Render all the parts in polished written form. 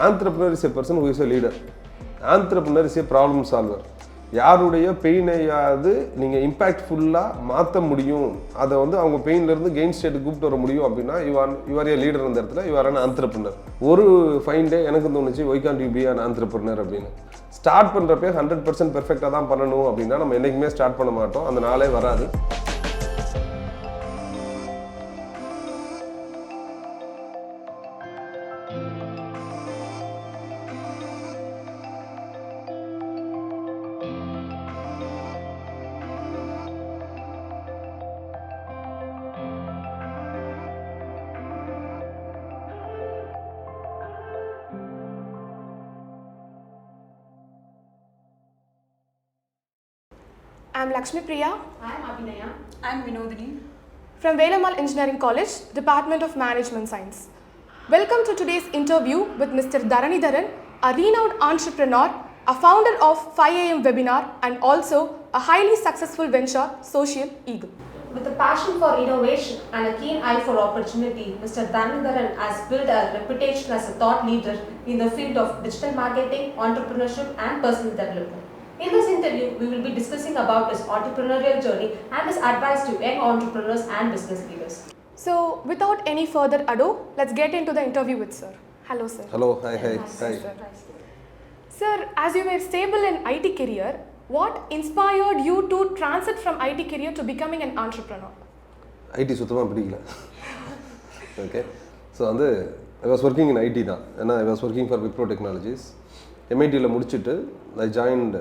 Entrepreneur is a person who is a leader. Entrepreneur is a problem solver. யாருடைய பெயினையாவது நீங்கள் இம்பேக்ட்ஃபுல்லாக மாற்ற முடியும், அதை வந்து அவங்க பெயின்லேருந்து கெயின் ஸ்டேட்டுக்கு கூப்பிட்டு வர முடியும் அப்படின்னா யூஆர் ஏ லீடர். அந்த இடத்துல யூஆர் அன் ஆண்டர்பிரினர். ஒரு ஃபைன் டே எனக்கு தோணுச்சு, why can't you be an entrepreneur அப்படின்னு. ஸ்டார்ட் பண்ணுறப்பே 100% பெர்ஃபெக்டாக தான் பண்ணணும் அப்படின்னா நம்ம என்றைக்குமே ஸ்டார்ட் பண்ண மாட்டோம், அந்த நாளே வராது. I am Lakshmi Priya. I am Abhinaya. I am Vinodini. From Velamal Engineering College, Department of Management Science. Welcome to today's interview with Mr. Dharanidharan, a renowned entrepreneur, a founder of 5am webinar and also a highly successful venture, Social Eagle. With a passion for innovation and a keen eye for opportunity, Mr. Dharanidharan has built a reputation as a thought leader in the field of digital marketing, entrepreneurship and personal development. In this interview, we will be discussing about his entrepreneurial journey and his advice to young entrepreneurs and business leaders. So, without any further ado, let's get into the interview with sir. Hello, sir. Hello, hi. Sir, as you were stable in IT career, what inspired you to transit from IT career to becoming an entrepreneur? IT சுத்தமாக பிடிக்கல. Okay, so வந்து I was working in IT தான். ஏன்னா I was working for Wipro technologies. எம்ஐடியில் முடிச்சுட்டு I joined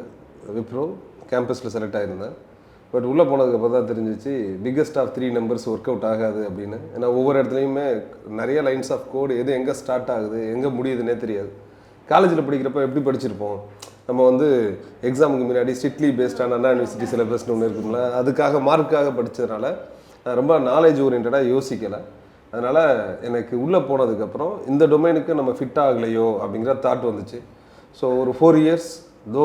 Wipro, கேம்பஸில் select ஆகிருந்தேன். But உள்ளே போனதுக்கப்புறம் தான் தெரிஞ்சிச்சு biggest of 3 numbers work out ஆகாது அப்படின்னு. ஏன்னா ஒவ்வொரு இடத்துலையுமே நிறைய லைன்ஸ் ஆஃப் கோடு, எது எங்கே ஸ்டார்ட் ஆகுது எங்கே முடியுதுன்னே தெரியாது. காலேஜில் படிக்கிறப்ப எப்படி படிச்சிருப்போம், நம்ம வந்து எக்ஸாமுக்கு முன்னாடி ஸ்ட்ரிக்ட்லி பேஸ்டான அண்ணா யூனிவர்சிட்டி சிலபஸ்னு ஒன்று இருக்குங்களா, அதுக்காக மார்க்காக படித்ததுனால ரொம்ப நாலேஜ் ஓரியன்டாக யோசிக்கலை. அதனால் எனக்கு உள்ளே போனதுக்கப்புறம் இந்த டொமைனுக்கு நம்ம ஃபிட் ஆகலையோ அப்படிங்கிற தாட் வந்துச்சு. ஸோ ஒரு 4 இயர்ஸ் தோ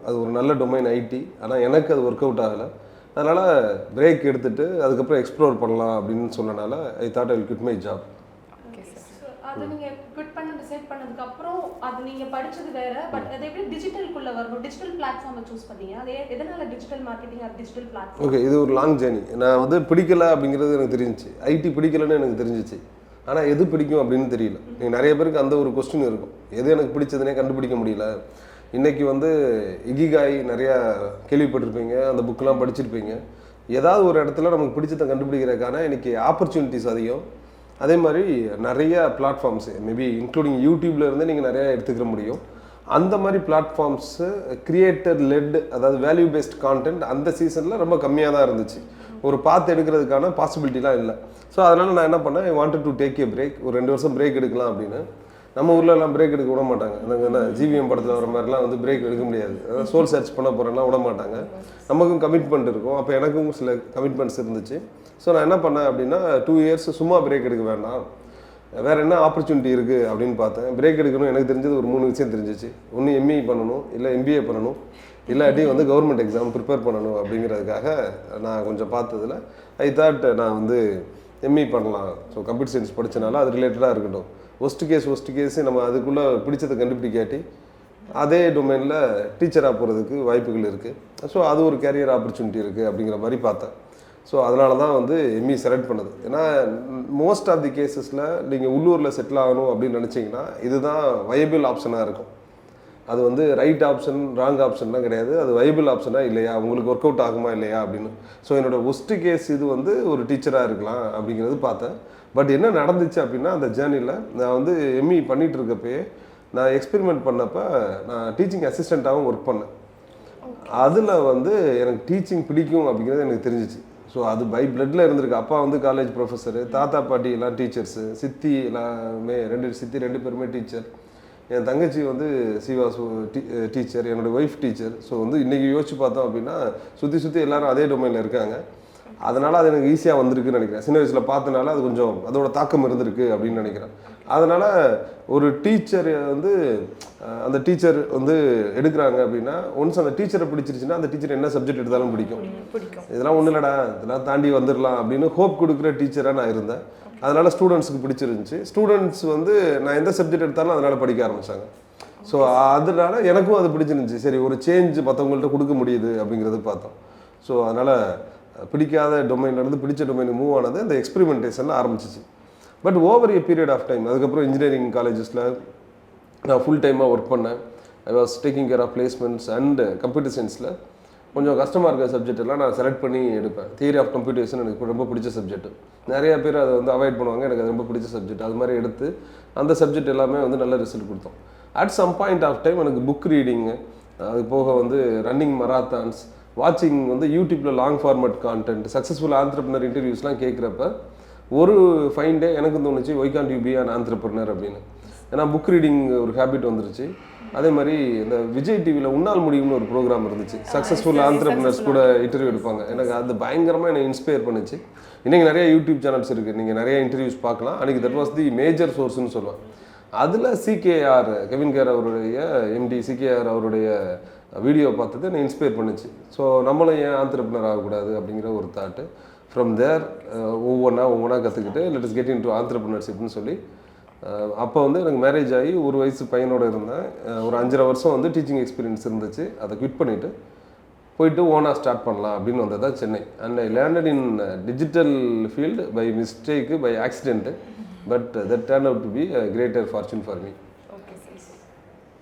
அது ஒரு நல்ல டொமைன் ஐடி, ஆனால் எனக்கு அது ஒர்க் அவுட் ஆகலை. அதனால் பிரேக் எடுத்துகிட்டு அதுக்கப்புறம் எக்ஸ்ப்ளோர் பண்ணலாம் அப்படின்னு சொன்னனால I thought I will quit my job. Okay, sir. அது நீங்க குவிட் பண்ண டிசைட் பண்ணதுக்கு அப்புறம் அது நீங்க படிச்சது வேற, பட் அது எப்படி டிஜிட்டலுக்குள்ள வரும், டிஜிட்டல் பிளாட்ஃபார்மை சூஸ் பண்ணீங்க? அது எதனால digital marketing R digital platform? Okay, இது ஒரு லாங் ஜேர்னி. நான் வந்து பிடிக்கல அப்படிங்கிறது எனக்கு தெரிஞ்சிச்சு, ஐடி பிடிக்கலன்னு எனக்கு தெரிஞ்சிச்சு. ஆனால் எது பிடிக்கும் அப்படின்னு தெரியல. நீங்கள் நிறைய பேருக்கு அந்த ஒரு கொஸ்டின் இருக்கும், எது எனக்கு பிடிச்சதுனே கண்டுபிடிக்க முடியல. இன்றைக்கி வந்து இகிகாய் நிறையா கேள்விப்பட்டிருப்பீங்க, அந்த புக்கெலாம் படிச்சிருப்பீங்க. ஏதாவது ஒரு இடத்துல நமக்கு பிடிச்சதை கண்டுபிடிக்கிறதுக்கான இன்றைக்கி ஆப்பர்ச்சுனிட்டிஸ் அதிகம். அதே மாதிரி நிறைய பிளாட்ஃபார்ம்ஸு, மேபி இன்க்ளூடிங் யூடியூப்ல இருந்து நீங்கள் நிறையா எடுத்துக்கிற முடியும். அந்த மாதிரி பிளாட்ஃபார்ம்ஸு கிரியேட்டர் லெட், அதாவது வேல்யூ பேஸ்ட் கான்டென்ட் அந்த சீசனில் ரொம்ப கம்மியாக தான் இருந்துச்சு. ஒரு பார்த்து எடுக்கிறதுக்கான பாசிபிலிட்டிலாம் இல்லை. ஸோ அதனால் நான் என்ன பண்ணேன், I wanted to take a break. ஒரு 2 வருஷம் பிரேக் எடுக்கலாம் அப்படின்னு. நம்ம ஊரில் எல்லாம் பிரேக் எடுக்க விட மாட்டாங்க. என்ன ஜிவிஎம் படத்தில் வர மாதிரிலாம் வந்து பிரேக் எடுக்க முடியாது. அதாவது சோல் சர்ச் பண்ண போகிறேன்னா விட மாட்டாங்க. நமக்கும் கமிட்மெண்ட் இருக்கும், அப்போ எனக்கும் சில கமிட்மெண்ட்ஸ் இருந்துச்சு. ஸோ நான் என்ன பண்ணேன் அப்படின்னா 2 இயர்ஸ் சும்மா பிரேக் எடுக்க வேண்டாம், வேறு என்ன ஆப்பர்ச்சுனிட்டி இருக்குது அப்படின்னு பார்த்தேன். பிரேக் எடுக்கணும், எனக்கு தெரிஞ்சது ஒரு 3 விஷயம் தெரிஞ்சிச்சு. ஒன்று எம்இ பண்ணணும், இல்லை எம்பிஏ பண்ணணும், இல்லாட்டி வந்து கவர்மெண்ட் எக்ஸாம் ப்ரிப்பேர் பண்ணணும். அப்படிங்கிறதுக்காக நான் கொஞ்சம் பார்த்ததில் ஐ தாட் நான் வந்து எம்இ பண்ணலாம். ஸோ கம்ப்யூட்டர் சயின்ஸ் படித்தனால அது ரிலேட்டடாக இருக்கட்டும். ஒஸ்ட் கேஸ் நம்ம அதுக்குள்ளே பிடிச்சதை கண்டுபிடிக்காட்டி அதே டொமைனில் டீச்சராக போகிறதுக்கு வாய்ப்புகள் இருக்குது. ஸோ அது ஒரு கேரியர் ஆப்பர்ச்சுனிட்டி இருக்குது அப்படிங்கிற மாதிரி பார்த்தேன். ஸோ அதனால தான் வந்து எம்இ செலக்ட் பண்ணது. ஏன்னா மோஸ்ட் ஆஃப் தி கேசஸில் நீங்கள் உள்ளூரில் செட்டில் ஆகணும் அப்படின்னு நினச்சிங்கன்னா இதுதான் வயபிள் ஆப்ஷனாக இருக்கும். அது வந்து ரைட் ஆப்ஷன் ராங் ஆப்ஷன்லாம் கிடையாது, அது வயபிள் ஆப்ஷனாக இல்லையா, உங்களுக்கு ஒர்க் அவுட் ஆகுமா இல்லையா அப்படின்னு. ஸோ என்னோடய ஒஸ்ட் கேஸ் இது வந்து ஒரு டீச்சராக இருக்கலாம் அப்படிங்கிறது பார்த்தேன். பட் என்ன நடந்துச்சு அப்படின்னா, அந்த ஜேர்னியில் நான் வந்து எம்இ பண்ணிகிட்டு இருக்கப்பயே நான் எக்ஸ்பெரிமெண்ட் பண்ணப்போ நான் டீச்சிங் அசிஸ்டண்ட்டாகவும் ஒர்க் பண்ணேன். அதில் வந்து எனக்கு டீச்சிங் பிடிக்கும் அப்படிங்கிறது எனக்கு தெரிஞ்சிச்சு. ஸோ அது பை பிளட்டில் இருந்திருக்கு. அப்பா வந்து காலேஜ் ப்ரொஃபஸரு, தாத்தா பாட்டி எல்லாம் டீச்சர்ஸு, சித்தி எல்லாமே 2 பேருமே டீச்சர். என் தங்கச்சி வந்து சிவாசு டீச்சர், என்னோடய ஒய்ஃப் டீச்சர். ஸோ வந்து இன்றைக்கி யோசிச்சு பார்த்தோம் அப்படின்னா சுற்றி எல்லோரும் அதே டொமைனில் இருக்காங்க. அதனால் அது எனக்கு ஈஸியாக வந்திருக்குன்னு நினைக்கிறேன். சின்ன வயசில் பார்த்தனால அது கொஞ்சம் அதோட தாக்கம் இருந்திருக்கு அப்படின்னு நினைக்கிறேன். அதனால் ஒரு டீச்சர் வந்து அந்த டீச்சர் வந்து எடுக்கிறாங்க அப்படின்னா ஒன்ஸ் அந்த டீச்சரை பிடிச்சிருச்சுன்னா அந்த டீச்சர் என்ன சப்ஜெக்ட் எடுத்தாலும் பிடிக்கும். இதெல்லாம் ஒன்றும் இல்லைடா, இதெல்லாம் தாண்டி வந்துடலாம் அப்படின்னு ஹோப் கொடுக்குற டீச்சராக நான் இருந்தேன். அதனால் ஸ்டூடெண்ட்ஸுக்கு பிடிச்சிருந்துச்சி. ஸ்டூடெண்ட்ஸ் வந்து நான் எந்த சப்ஜெக்ட் எடுத்தாலும் அதனால் படிக்க ஆரம்பித்தாங்க. ஸோ அதனால எனக்கும் அது பிடிச்சிருந்துச்சி. சரி, ஒரு சேஞ்ச் மற்றவங்கள்ட்ட கொடுக்க முடியுது அப்படிங்கிறது பார்த்தோம். ஸோ அதனால் பிடிக்காத டொமைன்லேருந்து பிடிச்ச டொமைனுக்கு மூவ் ஆனது அந்த எக்ஸ்பெரிமெண்டேஷனில் ஆரம்பிச்சிச்சு. But over a period of time அதுக்கப்புறம் இன்ஜினியரிங் காலேஜஸில் நான் ஃபுல் டைமாக ஒர்க் பண்ணேன். I was taking care of placements and computer சயின்ஸில் கொஞ்சம் கஷ்டமாக இருக்கிற சப்ஜெக்ட் எல்லாம் நான் செலக்ட் பண்ணி எடுப்பேன். தியரி ஆஃப் கம்ப்யூட்டேஷன் எனக்கு ரொம்ப பிடிச்ச சப்ஜெக்ட். நிறையா பேர் அதை வந்து அவாய்ட் பண்ணுவாங்க, எனக்கு அது ரொம்ப பிடிச்ச சப்ஜெக்ட். அது மாதிரி எடுத்து அந்த சப்ஜெக்ட் எல்லாமே வந்து நல்ல ரிசல்ட் கொடுத்தோம். At some point of time எனக்கு புக் ரீடிங்கு, அது போக வந்து ரன்னிங் மராத்தான்ஸ், வாட்சிங் வந்து யூடியூப்பில் long format content, successful entrepreneur இன்டர்வியூஸ்லாம் கேட்குறப்ப ஒரு ஃபைன் டே எனக்கு தோணுச்சு, why can't you be an entrepreneur அப்படின்னு. ஏன்னா புக் ரீடிங் ஒரு ஹேபிட் வந்துருச்சு. அதே மாதிரி இந்த விஜய் டிவியில் உன்னால் முடியும்னு ஒரு ப்ரோக்ராம் இருந்துச்சு. சக்ஸஸ்ஃபுல் ஆண்டர்ப்ரனர்ஸ் கூட இன்டர்வியூ எடுப்பாங்க. எனக்கு அது பயங்கரமாக என்னை இன்ஸ்பயர் பண்ணுச்சு. இன்றைக்கி நிறைய யூடியூப் சேனல்ஸ் இருக்குது, நீங்கள் நிறைய இன்டர்வியூஸ் பார்க்கலாம். அன்றைக்கி தட் வாஸ் தி மேஜர் சோர்ஸ்னு சொல்லுவேன். அதில் சிகேஆர் கெவின் கேர் அவருடைய எம்டி சிகேஆர் அவருடைய வீடியோ பார்த்தது என்னை இன்ஸ்பயர் பண்ணுச்சு. ஸோ நம்மளும் ஏன் ஆண்டர்ப்ரனர் ஆகக்கூடாது அப்படிங்கிற ஒரு தாட்டு. ஃப்ரம் தேர் ஒவ்வொன்றா கற்றுக்கிட்டு let is get in to ஆண்டர்ப்ரனர்ஷிப்னு சொல்லி அப்போ வந்து எனக்கு மேரேஜ் ஆகி ஒரு வயசு பையனோடு இருந்தேன். ஒரு 5.5 வருஷம் வந்து டீச்சிங் எக்ஸ்பீரியன்ஸ் இருந்துச்சு. அதை குவிட் பண்ணிவிட்டு போயிட்டு ஓனாக ஸ்டார்ட் பண்ணலாம் அப்படின்னு வந்தது தான் Chennai. And I learnt in digital field by mistake, by accident. But that turn out to be a greater fortune for me. Okay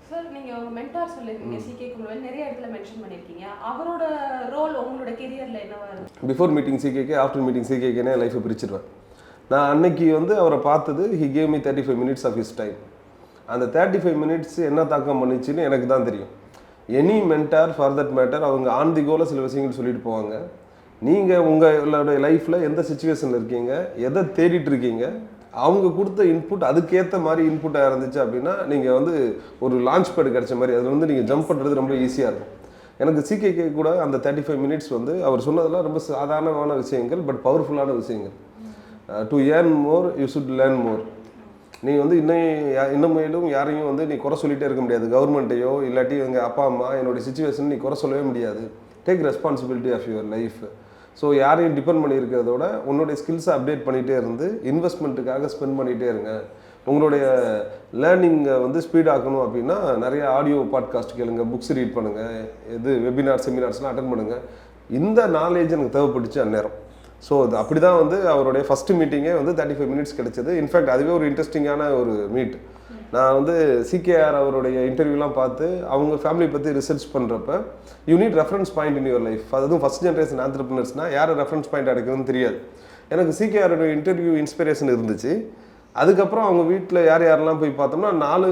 sir, நீங்கள் ஒரு மென்டார் சொல்லியிருக்கீங்க, சிகே குழுவில் நிறைய இடத்துல மென்ஷன் பண்ணியிருக்கீங்க. அவரோட ரோல் உங்களோட கெரியரில் என்னவா இருக்கு? Before meeting CKK, after meeting சிகேகேனே லைஃப்பை பிரிச்சிருவேன். நான் அன்னைக்கு வந்து அவரை பார்த்தது, he gave me 35 minutes of his time. அந்த 35 minutes என்ன தாக்கம் பண்ணிச்சுன்னு எனக்கு தான் தெரியும். Any mentor for that matter அவங்க ஆன் தி கோல சில விஷயங்கள் சொல்லிட்டு போவாங்க. நீங்கள் உங்களுடைய லைஃப்பில் எந்த சுச்சுவேஷனில் இருக்கீங்க, எதை தேடிட்டு இருக்கீங்க, அவங்க கொடுத்த இன்புட் அதுக்கேற்ற மாதிரி இன்புட்டாக இருந்துச்சு அப்படின்னா நீங்கள் வந்து ஒரு லான்ச் பேட் கிடைச்ச மாதிரி அதில் வந்து நீங்கள் ஜம்ப் பண்ணுறது ரொம்ப ஈஸியாக இருக்கும். எனக்கு சிகேகே கூட அந்த 35 minutes வந்து அவர் சொன்னதெல்லாம் ரொம்ப சாதாரணமான விஷயங்கள், பட் பவர்ஃபுல்லான விஷயங்கள். To earn more you should learn more. நீ வந்து இன்னும் யாரையும் வந்து நீ குறை சொல்லிகிட்டே இருக்க முடியாது. கவர்மெண்ட்டையோ இல்லாட்டி எங்கள் அப்பா அம்மா என்னுடைய சுச்சுவேஷன் நீ குறை சொல்லவே முடியாது. Take responsibility of your life. So யாரையும் டிபெண்ட் பண்ணியிருக்கிறதோட உன்னுடைய ஸ்கில்ஸை அப்டேட் பண்ணிகிட்டே இருந்து இன்வெஸ்ட்மெண்ட்டுக்காக ஸ்பெண்ட் பண்ணிகிட்டே இருங்க. உங்களுடைய லேர்னிங்கை வந்து ஸ்பீடாக்கணும் அப்படின்னா நிறைய ஆடியோ பாட்காஸ்ட் கேளுங்க, புக்ஸ் ரீட் பண்ணுங்கள், வெபினார் செமினார்ஸ்லாம் அட்டன் பண்ணுங்கள். இந்த நாலேஜ் எனக்கு தேவைப்பட்டுச்சு அந்நேரம். ஸோ அது அப்படி தான் வந்து அவருடைய ஃபஸ்ட்டு மீட்டிங்கே வந்து 35 minutes கிடச்சிது. இன்ஃபேக்ட் அதுவே ஒரு இன்ட்ரெஸ்டிங்கான ஒரு மீட். நான் வந்து சிகேஆர் அவருடைய இன்டர்வியூலாம் பார்த்து அவங்க ஃபேமிலி பற்றி ரிசர்ச் பண்ணுறப்ப you need reference point in your life. அதுவும் ஃபஸ்ட் ஜென்ரேஷன் ஆண்டர்ப்ரனர்ஸ்னால் யாரை ரெஃபரன்ஸ் பாயிண்ட் எடுக்குதுன்னு தெரியாது. எனக்கு சிகேஆரோட இன்டர்வியூ இன்ஸ்பிரேஷன் இருந்துச்சு. அதுக்கப்புறம் அவங்க வீட்டில் யாரெல்லாம் போய் பார்த்தோம்னா 4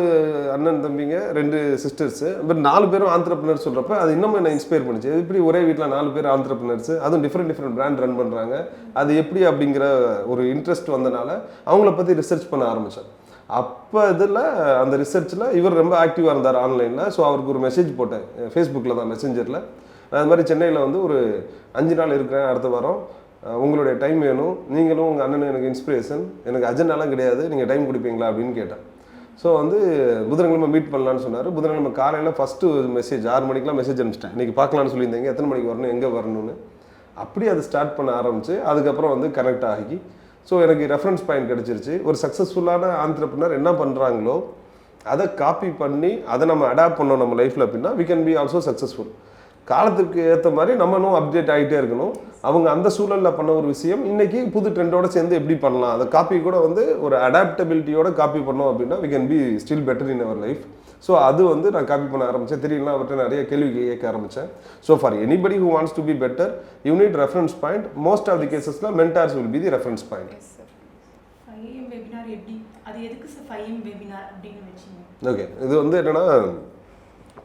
அண்ணன் தம்பிங்க, 2 சிஸ்டர்ஸு, பட் 4 பேரும் ஆண்டர்ப்ரனர் சொல்கிறப்ப அது இன்னமும் என்ன இன்ஸ்பயர் பண்ணுச்சு. எப்படி ஒரே வீட்டில் 4 பேர் ஆண்டர்ப்ரனர்ஸ், அதுவும் டிஃப்ரெண்ட் பிராண்ட் ரன் பண்ணுறாங்க, அது எப்படி அப்படிங்கிற ஒரு இன்ட்ரெஸ்ட் வந்தனால அவங்கள பற்றி ரிசர்ச் பண்ண ஆரம்பித்தேன். அப்போ இதில் அந்த ரிசர்ச்சில் இவர் ரொம்ப ஆக்டிவாக இருந்தார் ஆன்லைனில். ஸோ அவருக்கு ஒரு மெசேஜ் போட்டேன் ஃபேஸ்புக்கில் தான், மெசேஞ்சரில். நான் அது மாதிரி சென்னையில் வந்து ஒரு 5 நாள் இருக்கிறேன், அடுத்த வாரம் உங்களுடைய டைம் வேணும், நீங்களும் உங்கள் அண்ணனும் எனக்கு இன்ஸ்பிரேஷன், எனக்கு அஜெண்டாலாம் கிடையாது, நீங்கள் டைம் கொடுப்பீங்களா அப்படின்னு கேட்டேன். ஸோ வந்து புதன்கிழமை மீட் பண்ணலான்னு சொன்னார். புதன்கிழமை காலையில் ஃபஸ்ட்டு மெசேஜ் 6 மணிக்கெலாம் மெசேஜ் அனுப்பிச்சிட்டேன். இன்றைக்கி பார்க்கலான்னு சொல்லியிருந்தீங்க, எத்தனை மணிக்கு வரணும், எங்கே வரணும்னு. அப்படி அதை ஸ்டார்ட் பண்ண ஆரம்பிச்சு அதுக்கப்புறம் வந்து கனெக்ட் ஆகி ஸோ எனக்கு ரெஃபரன்ஸ் பாயிண்ட் கிடச்சிருச்சு. ஒரு சக்ஸஸ்ஃபுல்லான ஆண்டர்ப்ரனர் என்ன பண்ணுறாங்களோ அதை காப்பி பண்ணி அதை நம்ம அடாப்ட் பண்ணோம் நம்ம லைஃப்பில் அப்படின்னா we can be also successful. காலத்துக்கு ஏற்ற மாதிரி நம்மளும் அப்டேட் ஆகிட்டே இருக்கணும். அவங்க அந்த சூழலில் பண்ண ஒரு விஷயம் இன்றைக்கி புது ட்ரெண்டோட சேர்ந்து எப்படி பண்ணலாம், அதை காப்பி கூட வந்து ஒரு அடாப்டபிலிட்டியோட காப்பி பண்ணோம் அப்படின்னா we can be still better in our life. So அது வந்து நான் காப்பி பண்ண ஆரம்பித்தேன். தெரியலாம் அவர்கிட்ட நிறைய கேள்வி கேட்க ஆரம்பித்தேன். So for anybody who wants to be better you need reference point. Most of the கேசஸில் mentors will be the reference point. 5am webinar எப்படி, அது எதுக்கு சார் 5am வெபினார் அப்படின்னு வச்சிங்க? ஓகே, இது வந்து என்னென்னா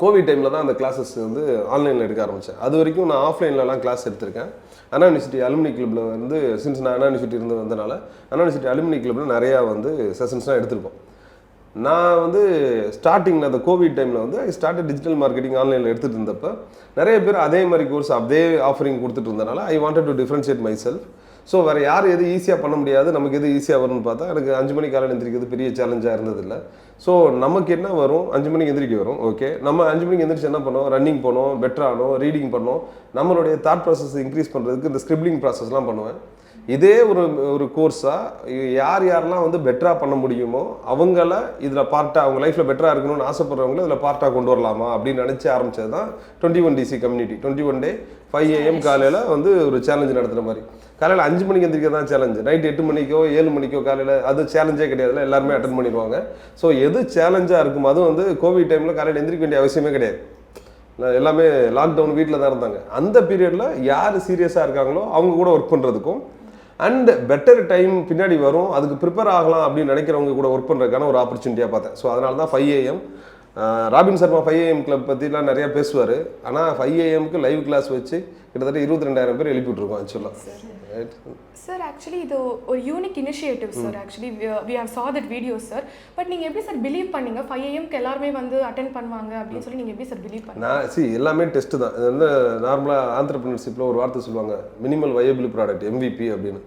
கோவிட் டைமில் தான் அந்த கிளாஸஸ் வந்து ஆன்லைனில் எடுக்க ஆரம்பித்தேன். அது வரைக்கும் நான் ஆஃப்லைன்லலாம் கிளாஸ் எடுத்திருக்கேன். அண்ணா யூனிவர்சிட்டி அலுமினி கிளப்பில் வந்து சின்ஸ் நான் அண்ணா யூனிவர்சிட்டி இருந்து வந்தனால அண்ணா யூனிவர்சிட்டி அலுமினி கிளப்பில் நிறையா வந்து செஷன்ஸ்லாம் எடுத்திருக்கோம். நான் வந்து ஸ்டார்டிங்கில் அந்த கோவிட் டைமில் வந்து ஐ ஸ்டார்ட் டிஜிட்டல் மார்க்கெட்டிங் ஆன்லைனில் எடுத்துகிட்டு இருந்தப்போ நிறைய பேர் அதே மாதிரி கோர்ஸ் அதே ஆஃபரிங் கொடுத்துட்டு இருந்தனால I wanted to differentiate my self. So வேறு யார் எது ஈஸியாக பண்ண முடியாது, நமக்கு எது ஈஸியாக வரும்னு பார்த்தா எனக்கு 5 மணிக்கு காலையில் எந்திரிக்கிறது பெரிய சேலஞ்சாக இருந்ததில்லை. ஸோ நமக்கு என்ன வரும், 5 மணிக்கு எந்திரிக்க வரும். ஓகே, நம்ம 5 மணிக்கு எந்திரிச்சு என்ன பண்ணோம், ரன்னிங் போனோம், பெட்டர் ஆனோம், ரீடிங் பண்ணோம். நம்மளுடைய தாட் ப்ராசஸ் இன்க்ரீஸ் பண்ணுறதுக்கு இந்த ஸ்கிரிப்ளிங் ப்ராசஸ்லாம் பண்ணுவேன். இதே ஒரு கோர்ஸாக யாரெல்லாம் வந்து பெட்டராக பண்ண முடியுமோ அவங்கள இதில் பார்ட்டாக அவங்க லைஃப்பில் பெட்டராக இருக்கணும்னு ஆசைப்படுறவங்கள இதில் பார்ட்டாக கொண்டு வரலாமா அப்படின்னு நினச்சி ஆரம்பித்தது தான் 21DC கம்யூனிட்டி. 21 டே 5 AM காலையில் வந்து ஒரு சேலஞ்சு நடத்துகிற மாதிரி. காலையில் 5 மணிக்கு எந்திரிக்க தான் சேலஞ்சு, நைட் 8 மணிக்கோ 7 மணிக்கோ காலையில் அது சேலஞ்சே கிடையாதுல, எல்லாருமே அட்டன் பண்ணிடுவாங்க. ஸோ எது சேலஞ்சாக இருக்கும் அதுவும் வந்து கோவிட் டைமில் காலையில் எந்திரிக்க வேண்டிய அவசியமே கிடையாது, எல்லாமே லாக்டவுன் வீட்டில் தான் இருந்தாங்க. அந்த பீரியடில் யார் சீரியஸாக இருக்காங்களோ அவங்க கூட ஒர்க் பண்ணுறதுக்கும் அண்ட் பெட்டர் டைம் பின்னாடி வரும், அதுக்கு ப்ரிப்பேர் ஆகலாம் அப்படின்னு நினைக்கிறவங்க கூட ஒர்க் பண்ணுறதுக்கான ஒரு ஆப்பர்ச்சுனிட்டியாக பார்த்தேன். ஸோ அதனால தான் 5 AM robin Sharma 5 AM club பற்றிலாம் நிறையா பேசுவார். ஆனால் 5 AMக்கு லைவ் கிளாஸ் வச்சு கிட்டத்தட்ட 22,000 பேர் எழுப்பிட்டுருக்கோம் ஆக்சுவலாக. சார் ஆக்சுவலி இது ஒரு unique initiative sir. Actually we have saw that video sir. But நீங்கள் எப்படி சார் பிலீவ் பண்ணீங்க 5 AMக்கு எல்லாருமே வந்து அட்டென்ட் பண்ணுவாங்க அப்படின்னு சொல்லி நீங்கள் எப்படி சார் பிலீவ் பண்ணீங்க? நான் எல்லாமே டெஸ்ட்டு தான். இது வந்து நார்மலாக ஆண்டர்பிரினர்ஷிப்பில் ஒரு வார்த்தை சொல்லுவாங்க, மினிமல் வயபிள் ப்ராடக்ட் MVP அப்படின்னு.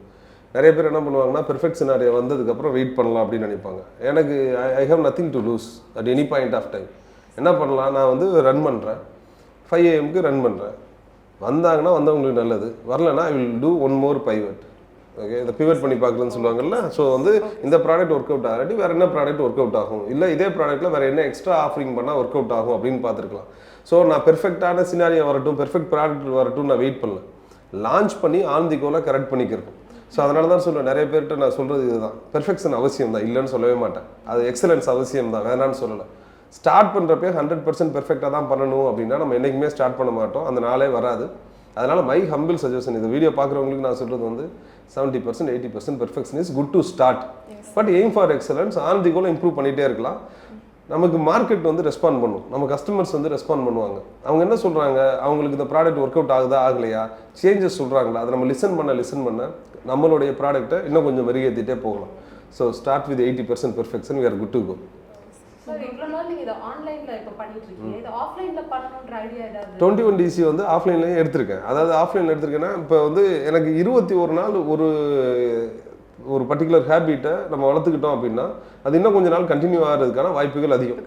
நிறைய பேர் என்ன பண்ணுவாங்கன்னா பெர்ஃபெக்ட் சினாரியோ வந்ததுக்கப்புறம் வெயிட் பண்ணலாம் அப்படின்னு நினைப்பாங்க. எனக்கு I have nothing to lose at any point of time. என்ன பண்ணலாம், நான் வந்து ரன் பண்ணுறேன், 5 AMக்கு ரன் பண்ணுறேன். வந்தாங்கன்னா வந்தவங்களுக்கு நல்லது, வரலன்னா I will do one more pivot. Okay, இந்த பிவட் பண்ணி பார்க்குறதுன்னு சொல்லுவாங்கல்ல. ஸோ வந்து இந்த ப்ராடக்ட் ஒர்க் அவுட் ஆகாட்டி வேறு என்ன ப்ராடக்ட் ஒர்க் அவுட் ஆகும், இல்லை இதே ப்ராடக்ட்டில் வேறு என்ன எக்ஸ்ட்ரா ஆஃபரிங் பண்ணால் ஒர்க் அவுட் ஆகும் அப்படின்னு பார்த்துருக்கலாம். ஸோ நான் பெர்ஃபெக்டான சினாரியோ வரட்டும், பெர்ஃபெக்ட் ப்ராடக்ட் வரட்டும் நான் வெயிட் பண்ணல, லான்ச் பண்ணி ஆன் தி கோலை கரெக்ட் பண்ணிக்கிறேன். ஸோ அதனால தான் சொல்லுவேன், நிறைய பேர்கிட்ட நான் சொல்கிறது இதுதான், பெர்ஃபெக்ஷன் அவசியம் தான், இல்லைன்னு சொல்லவே மாட்டேன். அது எக்ஸலன்ஸ் அவசியம் தான், வேணான்னு சொல்லலை. ஸ்டார்ட் பண்ணுறப்பே 100% பெர்ஃபெக்டாக தான் பண்ணணும் அப்படின்னா நம்ம என்றைக்குமே ஸ்டார்ட் பண்ண மாட்டோம், அந்த நாளே வராது. அதனால் மை ஹம்பிள் சஜஷன், இந்த வீடியோ பார்க்குறவங்களுக்கு நான் சொல்கிறது வந்து 70% 80% perfection is good to start, but aim for excellence. On the கோலை இம்ப்ரூவ் பண்ணிகிட்டே இருக்கலாம். நமக்கு மார்க்கெட் வந்து ரெஸ்பாண்ட் பண்ணும், நம்ம கஸ்டமர்ஸ் வந்து ரெஸ்பாண்ட் பண்ணுவாங்க. அவங்க என்ன சொல்கிறாங்க, அவங்களுக்கு இந்த ப்ராடக்ட் ஒர்க் அவுட் ஆகுதா ஆகலையா, சேஞ்சஸ் சொல்கிறாங்களா, அதை நம்ம லிசன் பண்ண நம்மளுடைய ப்ராடக்ட்டை இன்னும் கொஞ்சம் மெருகேற்றிட்டே போகலாம். So start with 80% perfection, we are good to go. Sir இவ்வளோ நாள் நீங்கள் இதை ஆன்லைனில் இப்போ பண்ணிட்டு இருக்கீங்க, இது ஆஃப்லைனில் பண்ணணுன்ற ஐடியா ஏதாவது? 21DC வந்து ஆஃப்லைன்லேயும் எடுத்திருக்கேன். அதாவது ஆஃப்லைனில் எடுத்திருக்கேன்னா இப்போ வந்து எனக்கு 21 நாள் ஒரு பர்டிகுலர் ஹேபிட்டை நம்ம வளர்த்துக்கிட்டோம் அப்படின்னா அது இன்னும் கொஞ்ச நாள் கண்டினியூ ஆகிறதுக்கான வாய்ப்புகள் அதிகம்.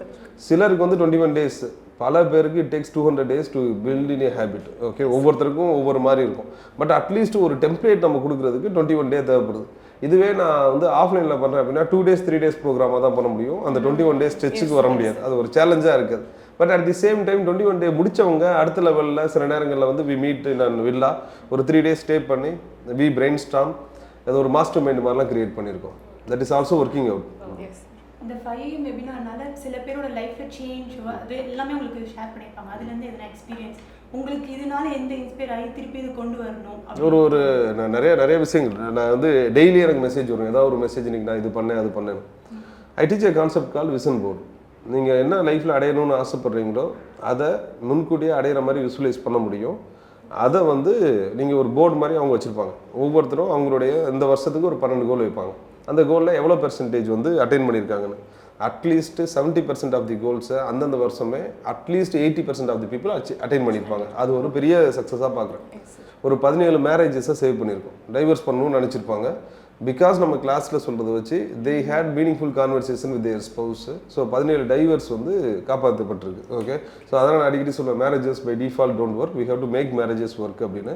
சிலருக்கு வந்து 21 days, பல பேருக்கு it takes 200 days to built in A habit. Okay, ஒவ்வொருத்தருக்கும் ஒவ்வொரு மாதிரி இருக்கும். பட் அட்லீஸ்ட் ஒரு டெம்ப்ளேட் நம்ம கொடுக்குறதுக்கு 21 day தேவைப்படுது. இதுவே நான் வந்து ஆஃப்லைனில் பண்ணுறேன் அப்படின்னா 2 days 3 days ப்ரோக்ராமாக தான் பண்ண முடியும், அந்த 21 days ஸ்ட்ரெச்சுக்கு வர முடியாது, அது ஒரு சேலஞ்சாக இருக்குது. But at the same time 21 day முடித்தவங்க அடுத்த லெவலில் சில நேரங்களில் வந்து வி மீட் நான் வில்லா ஒரு 3 days ஸ்டே பண்ணி வி பிரெயின் ஸ்டார்ம், அது ஒரு மாஸ்டர் மைண்ட் மாதிரிலாம் கிரியேட் பண்ணியிருக்கோம். That is also working out. இந்த 5 AM வெபினார்னால சில பேரோட லைஃப்ல சேஞ்ச் அது எல்லாமே உங்களுக்கு ஷேர் பண்ணியிருப்பாங்க. அதுலேருந்து எதனா எக்ஸ்பீரியன்ஸ் உங்களுக்கு இதனால எந்த இன்ஸ்பயர் ஆகி திருப்பி இது கொண்டு வரணும்? ஒரு நான் நிறைய விஷயங்கள் நான் வந்து டெய்லி எனக்கு மெசேஜ் வரும், ஏதாவது ஒரு மெசேஜ் இன்னைக்கு நான் இது பண்ணேன் அது பண்ணேன். I teach A concept call vision board. நீங்கள் என்ன லைஃப்பில் அடையணும்னு ஆசைப்படுறீங்களோ அதை முன்கூட்டியே அடையிற மாதிரி விசுவலைஸ் பண்ண முடியும். அதை வந்து நீங்கள் ஒரு போர்டு மாதிரி அவங்க வச்சுருப்பாங்க. ஒவ்வொருத்தரும் அவங்களுடைய இந்த வருஷத்துக்கு ஒரு 12 கோல் வைப்பாங்க. அந்த கோலில் எவ்வளோ பெர்சன்டேஜ் வந்து அட்டைன் பண்ணியிருக்காங்கன்னு. அட்லீஸ்ட் 70% ஆஃப் தி கோல்ஸை அந்தந்த வருஷமே at least 80% of the people attain பண்ணியிருப்பாங்க. அது ஒரு பெரிய சக்ஸஸாக பார்க்குறேன். ஒரு 17 மேரேஜஸை சேவ் பண்ணியிருக்கோம். டைவர்ஸ் பண்ணணும்னு நினச்சிருப்பாங்க. பிகாஸ் நம்ம கிளாஸில் சொல்கிறத வச்சு they had meaningful conversation with their spouse. So 17 divorce வந்து காப்பாற்றப்பட்டிருக்கு. ஓகே, ஸோ அதனால் நான் அடிக்கடி சொல்லுவேன், marriages by default don't work, we have to make marriages work அப்படின்னு.